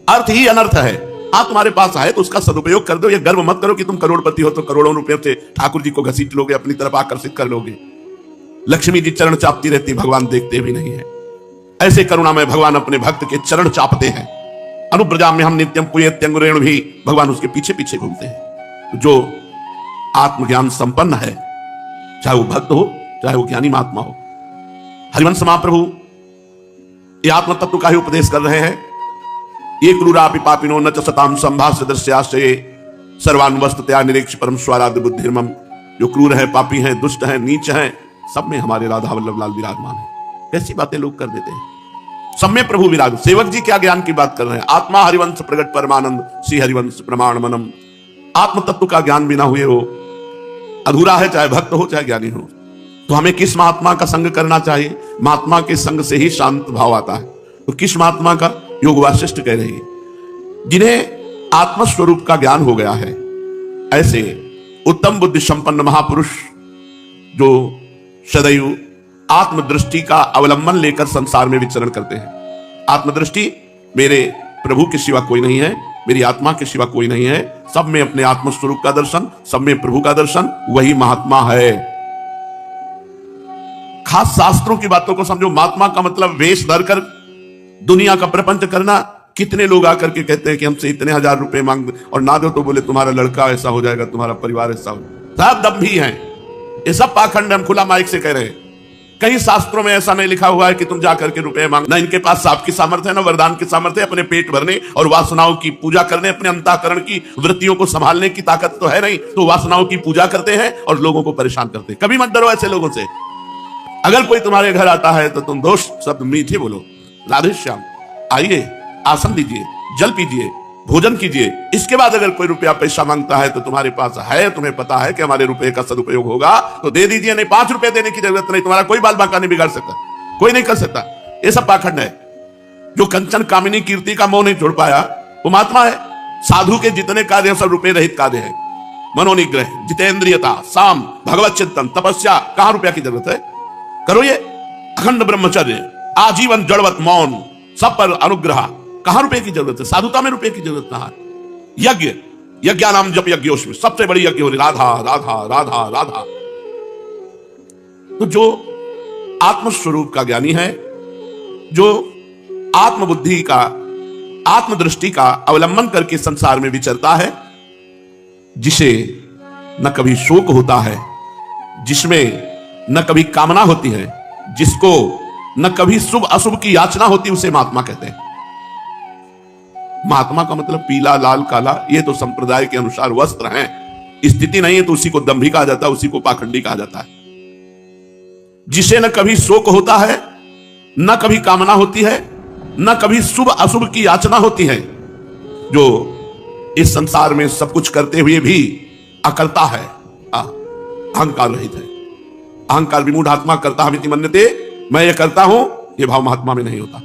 अर्थ ही अनर्थ है। हाँ, तुम्हारे पास है तो उसका सदुपयोग कर दो। ये गर्व मत करो कि तुम करोड़पति हो तो करोड़ों रुपए से ठाकुर जी को घसीट लोगे, अपनी तरफ आकर्षित कर लोगे। लक्ष्मी जी चरण चापती रहती, भगवान देखते भी नहीं है। ऐसे करुणामय भगवान अपने भक्त के चरण चापते हैं। अनुब्रजा में हम नित्यम पुयत्यंगुरेण भी, भगवान उसके पीछे पीछे घूमते हैं। जो आत्मज्ञान संपन्न है, चाहे वो भक्त हो चाहे वो ज्ञानी महात्मा हो। हरिवंश महाप्रभु ये आत्म तत्व का ही उपदेश कर रहे हैं। ये क्रूरापि पापिनो न च सताम संभाष्य दृश्याश्रये सर्वान् वस्तुतया निरीक्ष परम स्वाराध्य बुद्धिर्मम। जो क्रूर है, पापी है, दुष्ट है, नीच है, सब में हमारे राधा वल्लभ लाल विराजमान है। ऐसी बातें लोग कर देते हैं। सम्य प्रभु विराज। सेवक जी क्या ज्ञान की बात कर रहे हैं? आत्मा हरिवंश प्रगट परमानंद, श्री हरिवंश प्रमाण मनम। आत्म तत्व का ज्ञान बिना हुए हो अधूरा है, चाहे भक्त हो चाहे ज्ञानी हो। तो हमें किस महात्मा का संग करना चाहिए? महात्मा के संग से ही शांत भाव आता है। तो किस महात्मा का? योग वासिष्ठ कह रही है, जिन्हें आत्मस्वरूप का ज्ञान हो गया है, ऐसे उत्तम बुद्धि संपन्न महापुरुष जो सदैव आत्मदृष्टि का अवलंबन लेकर संसार में विचरण करते हैं। आत्मदृष्टि, मेरे प्रभु के सिवा कोई नहीं है, मेरी आत्मा के सिवा कोई नहीं है, सब में अपने आत्मस्वरूप का दर्शन, सब में प्रभु का दर्शन, वही महात्मा है। खास शास्त्रों की बातों को समझो। महात्मा का मतलब वेश धरकर दुनिया का प्रपंच करना। कितने लोग आकर के कहते हैं कि हमसे इतने 1000 रुपए मांग दो, और ना दो तो बोले तुम्हारा लड़का ऐसा हो जाएगा, तुम्हारा परिवार ऐसा हो, सब दम्भी हैं। ये सब पाखंड हम खुला माइक से कह रहे हैं। कहीं शास्त्रों में ऐसा नहीं लिखा हुआ है कि तुम जाकर के रुपए मांग। ना इनके पास साप की सामर्थ्य है, ना वरदान की सामर्थ्य है। अपने पेट भरने और वासनाओं की पूजा करने, अपने अंतःकरण की वृत्तियों को संभालने की ताकत तो है नहीं, तो वासनाओं की पूजा करते हैं और लोगों को परेशान करते हैं। कभी मत डरो ऐसे लोगों से। अगर कोई तुम्हारे घर आता है तो तुम दोस्त शब्द मीठे बोलो, राधे श्याम, आइए, आसन दीजिए, जल पीजिए, भोजन कीजिए। इसके बाद अगर कोई रुपया पैसा मांगता है तो तुम्हारे पास है, तुम्हें पता है कि हमारे रुपए का सदुपयोग होगा, तो दे दीजिए। नहीं, 5 रुपए देने की जरूरत नहीं, तुम्हारा कोई बाल बांका नहीं बिगाड़ सकता, कोई नहीं कर सकता। ये सब पाखंड है। जो कंचन कामिनी कीर्ति का मोह नहीं छोड़ पाया वो महात्मा है। साधु के जितने कार्य सब रुपए रहित कार्य है। मनोनिग्रह, जितेंद्रियता, साम, भगवत चिंतन, तपस्या, कहां रुपया की जरूरत है? करो ये। अखंड ब्रह्मचर्य, आजीवन जड़वत मौन, सब पर अनुग्रह, कहां रुपए की जरूरत है? साधुता में रुपए की जरूरत ना है। यज्ञ, यज्ञानाम जप यज्ञोस्मि, सबसे बड़ी यज्ञ हो रही राधा राधा राधा राधा। तो जो आत्मस्वरूप का ज्ञानी है, जो आत्मबुद्धि का, आत्मदृष्टि का अवलंबन करके संसार में विचरता है, जिसे न कभी शोक होता है, जिसमें न कभी कामना होती है, जिसको न कभी शुभ अशुभ की याचना होती, उसे महात्मा कहते हैं। महात्मा का मतलब पीला, लाल, काला, ये तो संप्रदाय के अनुसार वस्त्र हैं। स्थिति नहीं है तो उसी को दंभी कहा जाता है, उसी को पाखंडी कहा जाता है। जिसे न कभी शोक होता है, न कभी कामना होती है, न कभी शुभ अशुभ की याचना होती है, जो इस संसार में सब कुछ करते हुए भी अकर्ता है, अहंकार रहित है। अहंकार विमूढ़ आत्मा करता हमिति मन्यते, मैं ये करता हूं, ये भाव महात्मा में नहीं होता।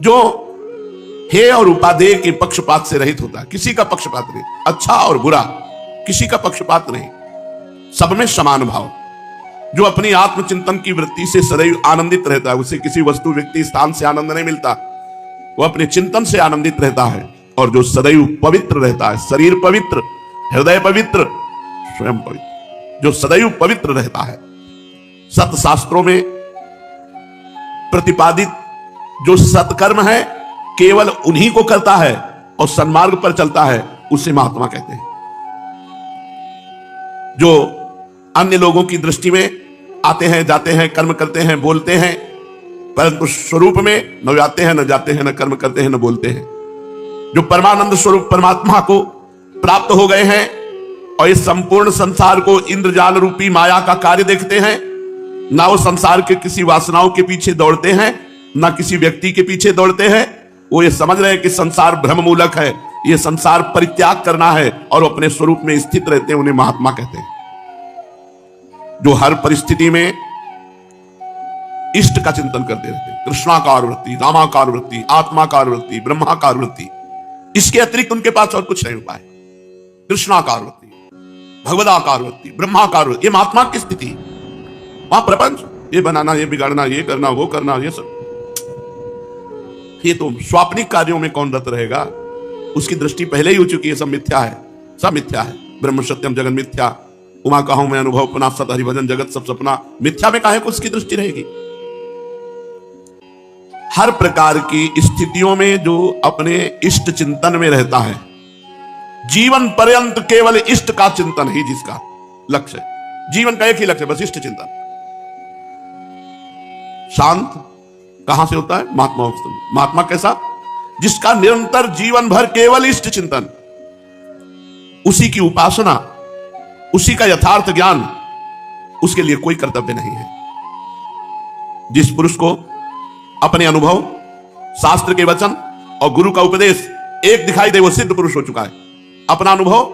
जो हे और उपादेय के पक्षपात से रहित होता है, किसी का पक्षपात नहीं, अच्छा और बुरा किसी का पक्षपात नहीं, सब में समान भाव। जो अपनी आत्मचिंतन की वृत्ति से सदैव आनंदित रहता है, उसे किसी वस्तु, व्यक्ति, स्थान से आनंद नहीं मिलता, वो अपने चिंतन से आनंदित रहता है। और जो सदैव पवित्र रहता है, शरीर पवित्र, हृदय पवित्र, स्वयं पवित्र, जो सदैव पवित्र रहता है, सत शास्त्रों में प्रतिपादित जो सत्कर्म है केवल उन्हीं को करता है और सन्मार्ग पर चलता है, उसे महात्मा कहते हैं। जो अन्य लोगों की दृष्टि में आते हैं, जाते हैं, कर्म करते हैं, बोलते हैं, परंतु स्वरूप में न जाते हैं, न जाते हैं, न कर्म करते हैं, न बोलते हैं। जो परमानंद स्वरूप परमात्मा को प्राप्त हो गए हैं और इस संपूर्ण संसार को इंद्रजाल रूपी माया का कार्य देखते हैं, ना वो संसार के किसी वासनाओं के पीछे दौड़ते हैं, ना किसी व्यक्ति के पीछे दौड़ते हैं। वो ये समझ रहे हैं कि संसार भ्रम मूलक है, ये संसार परित्याग करना है, और अपने स्वरूप में स्थित रहते हैं, उन्हें महात्मा कहते हैं। जो हर परिस्थिति में इष्ट का चिंतन करते रहते हैं, कृष्णाकार वृत्ति, रामाकार वृत्ति, आत्माकार वृत्ति, ब्रह्माकार वृत्ति, इसके अतिरिक्त उनके पास और कुछ नहीं उपाय। कृष्णाकार वृत्ति, भगवदाकार वृत्ति, ब्रह्माकार वृत्ति, ये महात्मा की स्थिति। वहां प्रपंच, ये बनाना, ये बिगाड़ना, ये करना, वो करना, ये सब, ये तो स्वाप्निक कार्यों में कौन रत रहेगा? उसकी दृष्टि पहले ही हो चुकी है, सब मिथ्या है, सब मिथ्या है। ब्रह्म सत्यम जगन मिथ्या, उमा कहूं मैं अनुभव पुनः सत हरिभजन जगत सब सपना। मिथ्या में काहे को उसकी दृष्टि रहेगी? हर प्रकार की स्थितियों में जो अपने इष्ट चिंतन में रहता है, जीवन पर्यंत केवल इष्ट का चिंतन ही जिसका लक्ष्य है, जीवन का एक ही लक्ष्य, बस इष्ट चिंतन। शांत कहां से होता है? महात्मा अवस्था में। महात्मा कैसा? जिसका निरंतर जीवन भर केवल इष्ट चिंतन, उसी की उपासना, उसी का यथार्थ ज्ञान, उसके लिए कोई कर्तव्य नहीं है। जिस पुरुष को अपने अनुभव, शास्त्र के वचन और गुरु का उपदेश एक दिखाई दे, वो सिद्ध पुरुष हो चुका है। अपना अनुभव,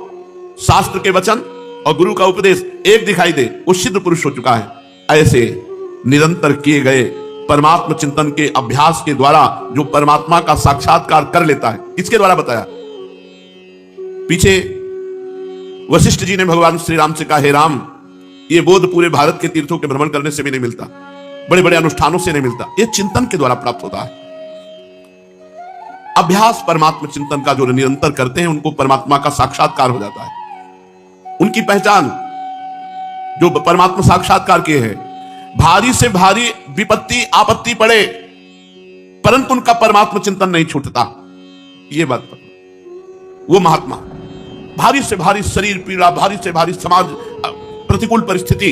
शास्त्र के वचन और गुरु का उपदेश एक दिखाई दे, वो सिद्ध पुरुष हो चुका है। ऐसे निरंतर किए गए परमात्मा चिंतन के अभ्यास के द्वारा जो परमात्मा का साक्षात्कार कर लेता है, इसके द्वारा बताया। पीछे वशिष्ठ जी ने भगवान श्री राम से कहा, हे राम, ये बोध पूरे भारत के तीर्थों के भ्रमण करने से भी नहीं मिलता, बड़े बड़े अनुष्ठानों से नहीं मिलता, ये चिंतन के द्वारा प्राप्त होता है। अभ्यास परमात्मा चिंतन का जो निरंतर करते हैं उनको परमात्मा का साक्षात्कार हो जाता है। उनकी पहचान जो परमात्मा साक्षात्कार किए हैं, भारी से भारी विपत्ति आपत्ति पड़े परंतु उनका परमात्मा चिंतन नहीं छूटता, ये बात पता। वो महात्मा, भारी से भारी शरीर पीड़ा, भारी से भारी समाज प्रतिकूल परिस्थिति,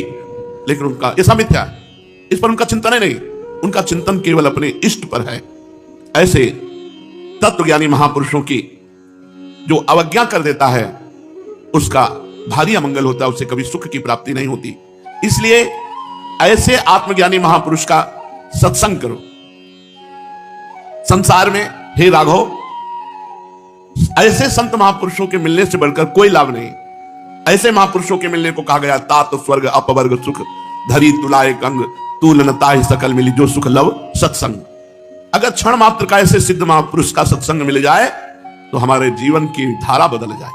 लेकिन उनका ऐसा मिथ्या है, इस पर उनका चिंतन है नहीं, उनका चिंतन केवल अपने इष्ट पर है। ऐसे तत्वज्ञानी महापुरुषों की जो अवज्ञा कर देता है उसका भारी अमंगल होता है, उससे कभी सुख की प्राप्ति नहीं होती। इसलिए ऐसे आत्मज्ञानी महापुरुष का सत्संग करो। संसार में हे राघव, ऐसे संत महापुरुषों के मिलने से बढ़कर कोई लाभ नहीं। ऐसे महापुरुषों के मिलने को कहा गया, तात स्वर्ग अपवर्ग सुख धरी तुलाए कंग तूल नताहि सकल मिली जो सुख लव सत्संग। अगर क्षण मात्र का ऐसे सिद्ध महापुरुष का सत्संग मिल जाए तो हमारे जीवन की धारा बदल जाए।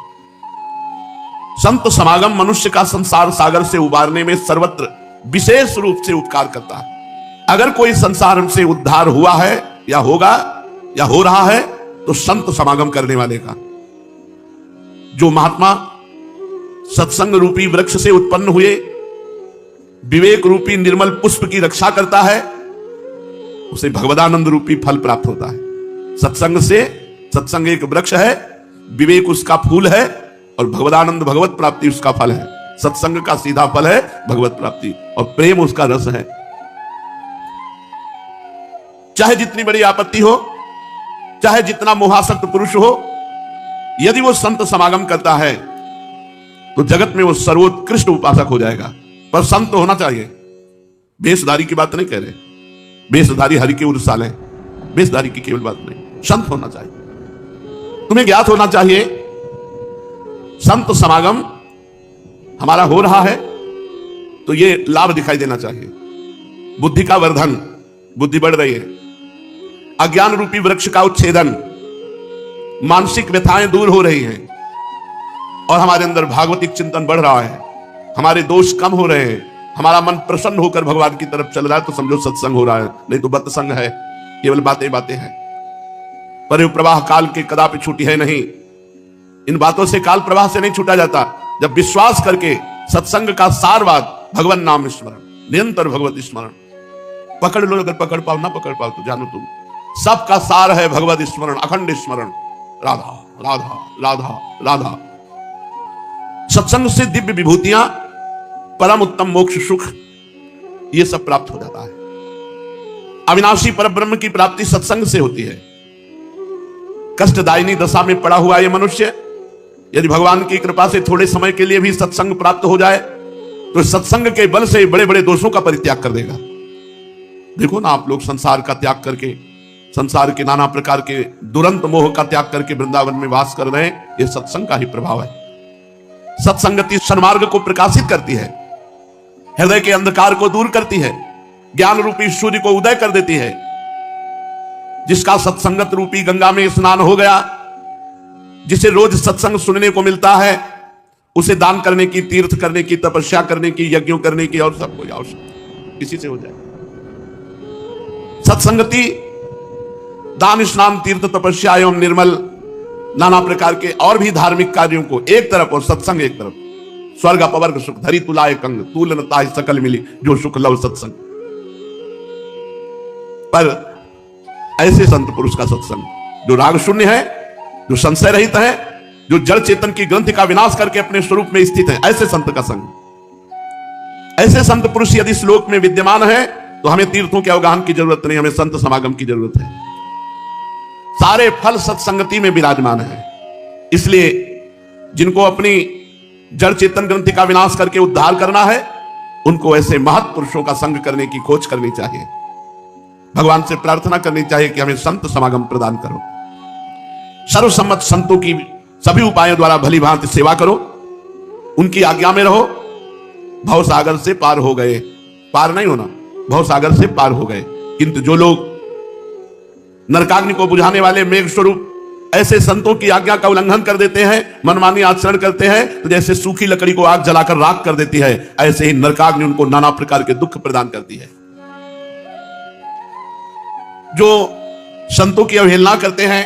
संत समागम मनुष्य का संसार सागर से उबारने में सर्वत्र विशेष रूप से उपकार करता है। अगर कोई संसार से उद्धार हुआ है या होगा या हो रहा है तो संत समागम करने वाले का। जो महात्मा सत्संग रूपी वृक्ष से उत्पन्न हुए विवेक रूपी निर्मल पुष्प की रक्षा करता है, उसे भगवदानंद रूपी फल प्राप्त होता है। सत्संग से, सत्संग एक वृक्ष है, विवेक उसका फूल है और भगवदानंद भगवत प्राप्ति उसका फल है। सत्संग का सीधा फल है भगवत प्राप्ति और प्रेम उसका रस है। चाहे जितनी बड़ी आपत्ति हो, चाहे जितना मोहासक्त पुरुष हो, यदि वो संत समागम करता है तो जगत में वो सर्वोत्कृष्ट उपासक हो जाएगा। पर संत होना चाहिए, वेशधारी की बात नहीं कह रहे, वेशधारी हरि के उर्साल है, वेशधारी की केवल बात नहीं, संत होना चाहिए। तुम्हें ज्ञात होना चाहिए संत समागम हमारा हो रहा है तो ये लाभ दिखाई देना चाहिए। बुद्धि का वर्धन, बुद्धि बढ़ रही है, अज्ञान रूपी वृक्ष का उच्छेदन, मानसिक व्यथाएं दूर हो रही हैं और हमारे अंदर भागवतिक चिंतन बढ़ रहा है, हमारे दोष कम हो रहे हैं, हमारा मन प्रसन्न होकर भगवान की तरफ चल रहा है, तो समझो सत्संग हो रहा है। नहीं तो बत्संग है, केवल बातें बातें हैं। पर प्रवाह काल के कदापि छूटी है नहीं। इन बातों से, काल प्रवाह से नहीं छूटा जाता। जब विश्वास करके सत्संग का सारवाद भगवान नाम स्मरण, निरंतर भगवत स्मरण पकड़ लो। अगर पकड़ पाओ, ना पकड़ पाओ तो जानो तुम सबका सार है भगवत स्मरण, अखंड स्मरण, राधा राधा राधा राधा। सत्संग से दिव्य विभूतियां, परम उत्तम मोक्ष सुख, यह सब प्राप्त हो जाता है। अविनाशी परब्रह्म की प्राप्ति सत्संग से होती है। कष्टदायिनी दशा में पड़ा हुआ यह मनुष्य यदि भगवान की कृपा से थोड़े समय के लिए भी सत्संग प्राप्त हो जाए तो सत्संग के बल से बड़े बड़े दोषों का परित्याग कर देगा। देखो ना, आप लोग संसार का त्याग करके, संसार के नाना प्रकार के दुरंत मोह का त्याग करके वृंदावन में वास कर रहे हैं, यह सत्संग का ही प्रभाव है। सत्संगति सन्मार्ग को प्रकाशित करती है, हृदय के अंधकार को दूर करती है, ज्ञान रूपी सूर्य को उदय कर देती है। जिसका सत्संगत रूपी गंगा में स्नान हो गया, जिसे रोज सत्संग सुनने को मिलता है, उसे दान करने की, तीर्थ करने की, तपस्या करने की, यज्ञों करने की और सब कोई आवश्यकता इसी से हो जाए। सत्संगति दान, स्नान, तीर्थ, तपस्या एवं निर्मल नाना प्रकार के और भी धार्मिक कार्यों को एक तरफ और सत्संग एक तरफ, स्वर्ग अपवर्ग सुख धरी तुलाए कंग तूल नताहि सकल मिली जो सुख लव सत्संग। पर ऐसे संत पुरुष का सत्संग जो राग शून्य है, जो संशय रहित है, जो जड़ चेतन की ग्रंथि का विनाश करके अपने स्वरूप में स्थित है, ऐसे संत का संग, ऐसे संत पुरुष यदि श्लोक में विद्यमान है तो हमें तीर्थों के अवगाहन की जरूरत नहीं, हमें संत समागम की जरूरत है। सारे फल सत्संगति में विराजमान है। इसलिए जिनको अपनी जड़ चेतन ग्रंथि का विनाश करके उद्धार करना है, उनको ऐसे महत् पुरुषों का संग करने की खोज करनी चाहिए। भगवान से प्रार्थना करनी चाहिए कि हमें संत समागम प्रदान करो। सर्वसम्मत संतों की सभी उपायों द्वारा भली भांति सेवा करो, उनकी आज्ञा में रहो। भवसागर से पार हो गए, पार नहीं होना, भवसागर से पार हो गए, किंतु जो लोग नरकाग्नि को बुझाने वाले मेघ स्वरूप ऐसे संतों की आज्ञा का उल्लंघन कर देते हैं, मनमानी आचरण करते हैं, तो जैसे सूखी लकड़ी को आग जलाकर राख कर देती है, ऐसे ही नरकाग्नि उनको नाना प्रकार के दुख प्रदान करती है। जो संतों की अवहेलना करते हैं,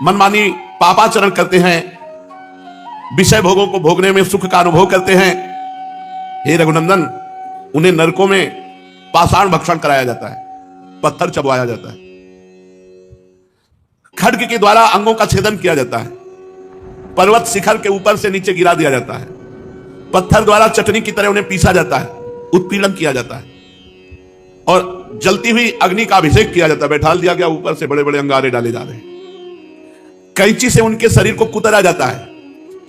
मनमानी पापाचरण करते हैं, विषय भोगों को भोगने में सुख का अनुभव करते हैं, हे रघुनंदन, उन्हें नरकों में पाषाण भक्षण कराया जाता है, पत्थर चबवाया जाता है, खड्ग के द्वारा अंगों का छेदन किया जाता है, पर्वत शिखर के ऊपर से नीचे गिरा दिया जाता है, पत्थर द्वारा चटनी की तरह उन्हें पीसा जाता है, उत्पीड़न किया जाता है और जलती हुई अग्नि का अभिषेक किया जाता है। बैठा दिया गया, ऊपर से बड़े बड़े अंगारे डाले जा रहे हैं, कैंची से उनके शरीर को कुतरा जाता है,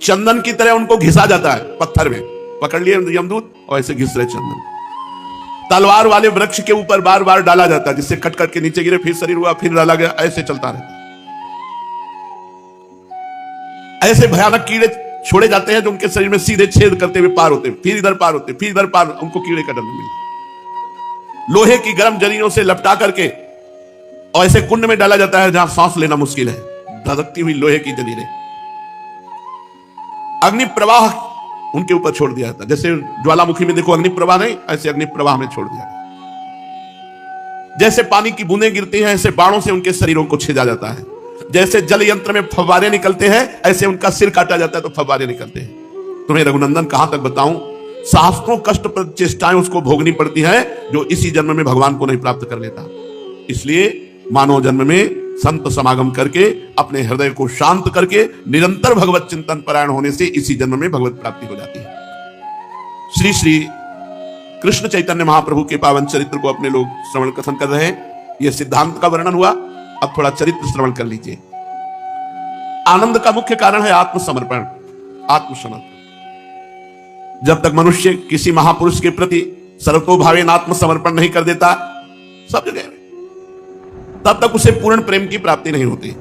चंदन की तरह उनको घिसा जाता है, पत्थर में पकड़ लिए यमदूत और ऐसे घिस रहे चंदन। तलवार वाले वृक्ष के ऊपर बार बार डाला जाता है, जिससे कट कट के नीचे गिरे, फिर शरीर हुआ, फिर डाला गया, ऐसे चलता रहता है। ऐसे भयानक कीड़े छोड़े जाते हैं जो उनके शरीर में सीधे छेद करते हुए पार होते, फिर इधर पार होते, फिर इधर पार, उनको कीड़े का डर नहीं मिलता। लोहे की गर्म जरीनों से लपटा करके और ऐसे कुंड में डाला जाता है जहां सांस लेना मुश्किल है, धधकती हुई लोहे की जरीरें। अग्नि प्रवाह उनके ऊपर छोड़ दिया जाता है, जैसे ज्वालामुखी में देखो अग्नि प्रवाह नहीं, ऐसे अग्नि प्रवाह में छोड़ दिया गया। जैसे पानी की बूंदें गिरती हैं, ऐसे बाणों से उनके शरीरों को छेदा जाता है। जैसे जल यंत्र में फव्वारे निकलते हैं, ऐसे उनका सिर काटा जाता है तो फव्वारे निकलते हैं। तुम्हें रघुनंदन कहां तक बताऊं, सहस्त्रों कष्टप्रद चेष्टाएं उसको भोगनी पड़ती है जो इसी जन्म में भगवान को नहीं प्राप्त कर लेता। इसलिए मानव जन्म में संत समागम करके अपने हृदय को शांत करके निरंतर भगवत चिंतन परायण होने से इसी जन्म में भगवत प्राप्ति हो जाती है। श्री श्री कृष्ण चैतन्य महाप्रभु के पावन चरित्र को अपने लोग श्रवण कथन कर रहे हैं। यह सिद्धांत का वर्णन हुआ, अब थोड़ा चरित्र श्रवण कर लीजिए। आनंद का मुख्य कारण है आत्मसमर्पण, आत्मसमर्पण। जब तक मनुष्य किसी महापुरुष के प्रति सर्वतोभावेन आत्मसमर्पण नहीं कर देता सब जगह में, तब तक उसे पूर्ण प्रेम की प्राप्ति नहीं होती।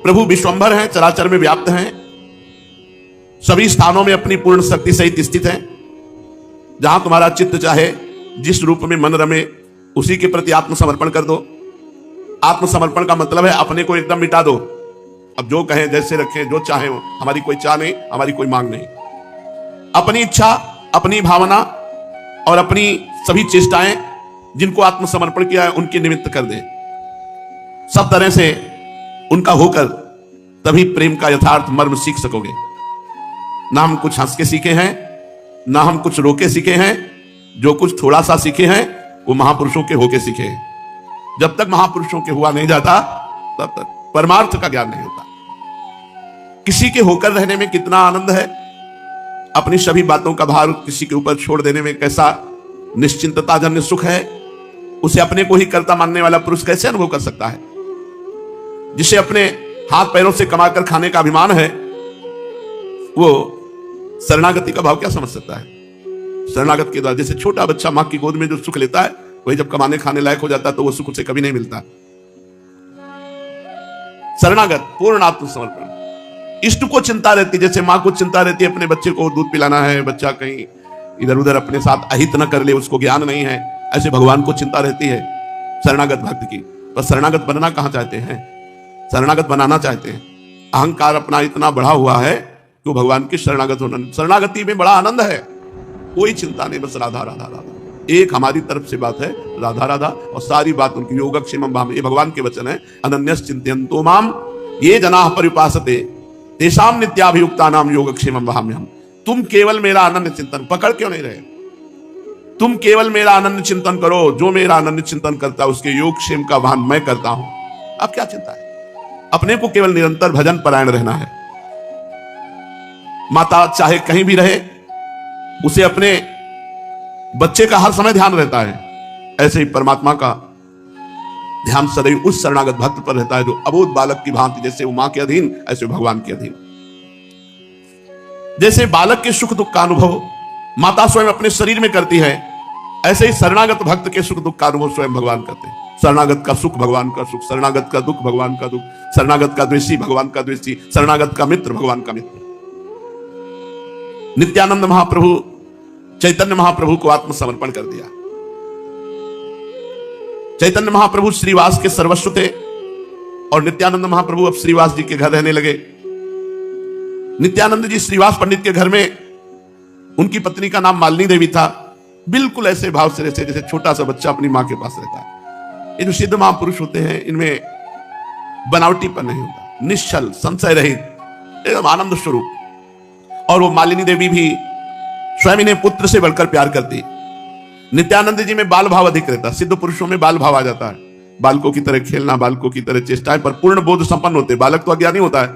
प्रभु विश्वंभर हैं, चराचर में व्याप्त हैं, सभी स्थानों में अपनी पूर्ण शक्ति सहित स्थित हैं। जहां तुम्हारा चित्त चाहे, जिस रूप में मन रमे, उसी के प्रति आत्मसमर्पण कर दो। आत्मसमर्पण का मतलब है अपने को एकदम मिटा दो। अब जो कहें जैसे रखें, जो चाहे, हमारी कोई चाह नहीं, हमारी कोई मांग नहीं। अपनी इच्छा, अपनी भावना और अपनी सभी चेष्टाएं जिनको आत्मसमर्पण किया है उनके निमित्त कर दे। सब तरह से उनका होकर तभी प्रेम का यथार्थ मर्म सीख सकोगे। ना हम कुछ हंस के सीखे हैं, ना हम कुछ रोके सीखे हैं। जो कुछ थोड़ा सा सीखे हैं वो महापुरुषों के होके सीखे हैं। जब तक महापुरुषों के हुआ नहीं जाता तब तक परमार्थ का ज्ञान नहीं होता। किसी के होकर रहने में कितना आनंद है, अपनी सभी बातों का भार किसी के ऊपर छोड़ देने में कैसा निश्चिंतताजन्य सुख है, उसे अपने को ही कर्ता मानने वाला पुरुष कैसे अनुभव कर सकता है। जिसे अपने हाथ पैरों से कमाकर खाने का अभिमान है, वो शरणागति का भाव क्या समझ सकता है। शरणागत के द्वारा, जैसे छोटा बच्चा मां की गोद में जो सुख लेता है, वही जब कमाने खाने लायक हो जाता है तो वो सुख उसे कभी नहीं मिलता। शरणागत पूर्ण आत्मसमर्पण। इष्ट को चिंता रहती, जैसे मां को चिंता रहती है अपने बच्चे को दूध पिलाना है, बच्चा कहीं इधर उधर अपने साथ अहित न कर ले, उसको ज्ञान नहीं है, ऐसे भगवान को चिंता रहती है शरणागत भक्त की। पर शरणागत बनना कहां चाहते हैं, शरणागत बनाना चाहते हैं। अहंकार अपना इतना बढ़ा हुआ है कि वो भगवान की शरणागत होना, शरणागति में बड़ा आनंद है। कोई चिंता नहीं, बस राधा राधा राधा। एक हमारी तरफ से बात है राधा राधा, और सारी बात उनकी। योगक्षेमं भाम, ये भगवान के वचन है। अनन्यस चिंतयन्तो माम ये जनाः पर्युपासते तेषां नित्याभियुक्तानां योगक्षेमं वहाम्यहम्। तुम केवल मेरा अनन्य चिंतन, पकड़ क्यों नहीं रहे, तुम केवल मेरा अनन्य चिंतन करो। जो मेरा अनन्य चिंतन करता है उसके योगक्षेम का वहन मैं करता हूं। अब क्या चिंता है, अपने को केवल निरंतर भजन परायण रहना है। माता चाहे कहीं भी रहे, उसे अपने बच्चे का हर समय ध्यान रहता है। ऐसे ही परमात्मा का ध्यान सदैव उस शरणागत भक्त पर रहता है जो अबोध बालक की भांति, जैसे वो मां के अधीन ऐसे भगवान के अधीन। जैसे बालक के सुख दुख का अनुभव माता स्वयं अपने शरीर में करती है, ऐसे ही शरणागत भक्त के सुख दुख का अनुभव स्वयं भगवान करते हैं। शरणागत का सुख भगवान का सुख, शरणागत का दुख भगवान का दुख, शरणागत का द्वेषी भगवान का द्वेषी, शरणागत का मित्र भगवान का मित्र। नित्यानंद महाप्रभु, चैतन्य महाप्रभु को आत्मसमर्पण कर दिया। चैतन्य महाप्रभु श्रीवास के सर्वस्व थे और नित्यानंद महाप्रभु अब श्रीवास जी के घर रहने लगे। नित्यानंद जी श्रीवास पंडित के घर में, उनकी पत्नी का नाम मालिनी देवी था। बिल्कुल ऐसे भाव से रहते जैसे छोटा सा बच्चा अपनी मां के पास रहता है। ये जो सिद्ध महापुरुष होते हैं, इनमें बनावटीपन नहीं होता, निश्चल, संशय रहित, एकदम आनंद स्वरूप। और वो मालिनी देवी भी स्वयं इन्हें पुत्र से बढ़कर प्यार करती। नित्यानंद जी में बाल भाव अधिक रहता। सिद्ध पुरुषों में बाल भाव आ जाता है, बालकों की तरह खेलना, बालकों की तरह चेष्टाएं, पर पूर्ण बोध संपन्न होते। बालक तो अज्ञानी होता है,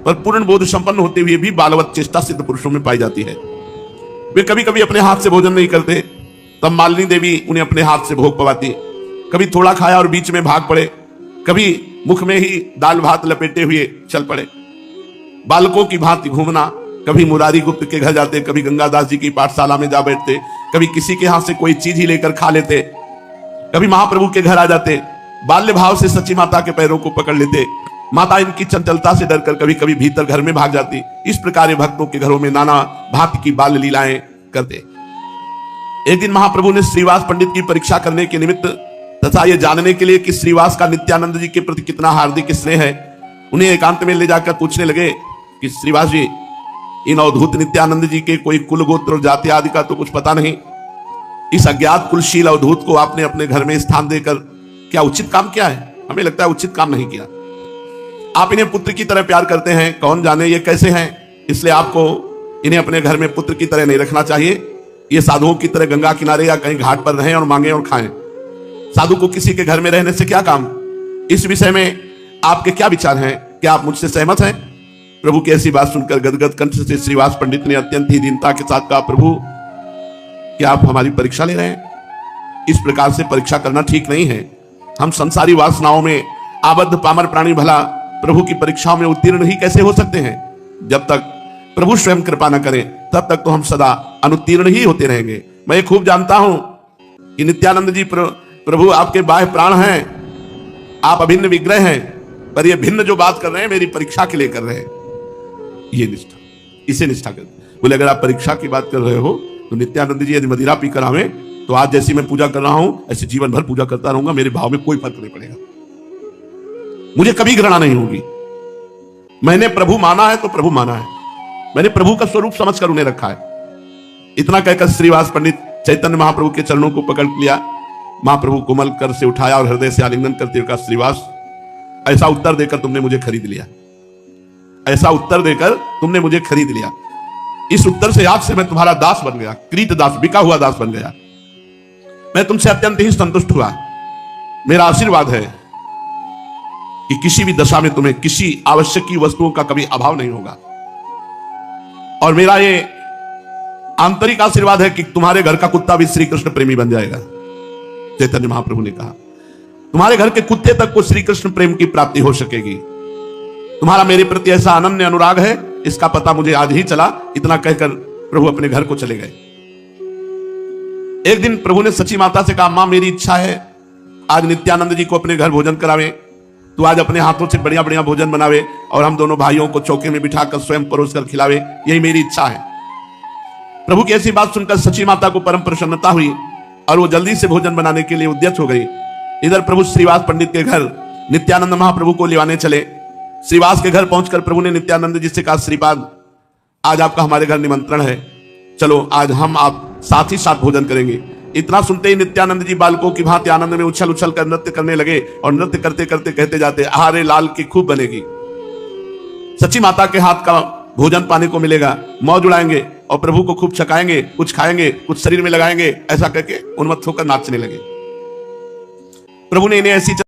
पर पूर्ण बोध संपन्न होते हुए भी बालवत चेष्टा सिद्ध पुरुषों में पाई जाती है। वे कभी कभी अपने हाथ से भोजन नहीं करते, तब मालिनी देवी उन्हें अपने हाथ से भोग पवाती। कभी थोड़ा खाया और बीच में भाग पड़े, कभी मुख में ही दाल भात लपेटे हुए चल पड़े। बालकों की भांति घूमना, कभी मुरारी गुप्त के घर जाते, कभी गंगादास जी की पाठशाला में जा बैठते, कभी किसी के हाथ से कोई चीज ही लेकर खा लेते, कभी महाप्रभु के घर आ जाते, बाल्य भाव से सच्ची माता के पैरों को पकड़ लेते। माता इनकी चंचलता से डरकर कभी कभी भीतर घर में भाग जाती। इस प्रकार भक्तों के घरों में नाना भांति की बाल लीलाएं करते। एक दिन महाप्रभु ने श्रीवास पंडित की परीक्षा करने के निमित्त तथा ये जानने के लिए कि श्रीवास का नित्यानंद जी के प्रति कितना हार्दिक स्नेह है, उन्हें एकांत में ले जाकर पूछने लगे कि श्रीवास जी, इन अवधूत नित्यानंद जी के कोई कुल गोत्र और जाति आदि का तो कुछ पता नहीं। इस अज्ञात कुलशील अवधूत को आपने अपने घर में स्थान देकर क्या उचित काम किया है? हमें लगता है उचित काम नहीं किया। आप इन्हें पुत्र की तरह प्यार करते हैं, कौन जाने ये कैसे हैं, इसलिए आपको इन्हें अपने घर में पुत्र की तरह नहीं रखना चाहिए। ये साधुओं की तरह गंगा किनारे या कहीं घाट पर रहें और मांगे और खाएं। साधु को किसी के घर में रहने से क्या काम? इस विषय में आपके क्या विचार हैं? क्या आप मुझसे सहमत हैं? प्रभु की ऐसी बात सुनकर गदगद कंठ से श्रीवास पंडित ने अत्यंत ही दीनता के साथ कहा, प्रभु क्या आप हमारी परीक्षा ले रहे हैं? इस प्रकार से परीक्षा करना ठीक नहीं है। हम संसारी वासनाओं में आबद्ध पामर प्राणी भला प्रभु की परीक्षाओं में उत्तीर्ण ही कैसे हो सकते हैं? जब तक प्रभु स्वयं कृपा न करें तब तक तो हम सदा अनुत्तीर्ण ही होते रहेंगे। मैं ये खूब जानता हूं कि नित्यानंद जी प्रभु आपके बाह्य प्राण हैं, आप अभिन्न विग्रह हैं, पर ये भिन्न जो बात कर रहे हैं मेरी परीक्षा के लिए कर रहे हैं। ये निष्ठा, इसे निष्ठा कर। बोले अगर आप परीक्षा की बात कर रहे हो तो नित्यानंद जी यदि मदिरा पीकर आवे तो आज जैसी मैं पूजा कर रहा हूं ऐसे जीवन भर पूजा करता रहूंगा, मेरे भाव में कोई फर्क नहीं पड़ेगा, मुझे कभी घृणा नहीं होगी। मैंने प्रभु माना है तो प्रभु माना है, मैंने प्रभु का स्वरूप समझकर उन्हें रखा है। इतना कहकर श्रीवास पंडित चैतन्य महाप्रभु के चरणों को पकड़ लिया। महाप्रभु कोमल कर से उठाया और हृदय से आलिंगन करते हुए कहा, श्रीवास ऐसा उत्तर देकर तुमने मुझे खरीद लिया, ऐसा उत्तर देकर तुमने मुझे खरीद लिया। इस उत्तर से आज से मैं तुम्हारा दास बन गया, कृत दास, बिका हुआ दास बन गया। मैं तुमसे अत्यंत ही संतुष्ट हुआ। मेरा आशीर्वाद है कि किसी भी दशा में तुम्हें किसी आवश्यक की वस्तुओं का कभी अभाव नहीं होगा। और मेरा ये आंतरिक आशीर्वाद है कि तुम्हारे घर का कुत्ता भी श्री कृष्ण प्रेमी बन जाएगा। चैतन्य महाप्रभु ने कहा, तुम्हारे घर के कुत्ते तक को श्री कृष्ण प्रेम की प्राप्ति हो सकेगी। तुम्हारा मेरे प्रति ऐसा अनन्य अनुराग है, इसका पता मुझे आज ही चला। इतना कहकर प्रभु अपने घर को चले गए। एक दिन प्रभु ने सची माता से कहा, मां मेरी इच्छा है आज नित्यानंद जी को अपने घर भोजन करावे, तू आज अपने हाथों से बढ़िया बढ़िया भोजन बनावे और हम दोनों भाइयों को चौके में बिठाकर स्वयं परोस कर खिलावे, यही मेरी इच्छा है। प्रभु की ऐसी बात सुनकर सची माता को परम प्रसन्नता हुई और वो जल्दी से भोजन बनाने के लिए उद्यत हो गई। इधर प्रभु श्रीवास पंडित के घर नित्यानंद महाप्रभु को लिवाने चले। श्रीवास के घर पहुंचकर प्रभु ने नित्यानंद जी से कहा, श्रीपाद आज आपका हमारे घर निमंत्रण है, चलो आज हम आप साथ ही साथ भोजन करेंगे। इतना सुनते ही नित्यानंद जी बालकों की भांति आनंद में उछल उछल कर नृत्य करने लगे और नृत्य करते करते कहते जाते, आहारे लाल की खूब बनेगी, सच्ची माता के हाथ का भोजन पाने को मिलेगा, मौज उड़ाएंगे और प्रभु को खूब छकाएंगे, कुछ खाएंगे, कुछ शरीर में लगाएंगे। ऐसा करके उन्मत्त होकर नाचने लगे। प्रभु ने इन्हें ऐसी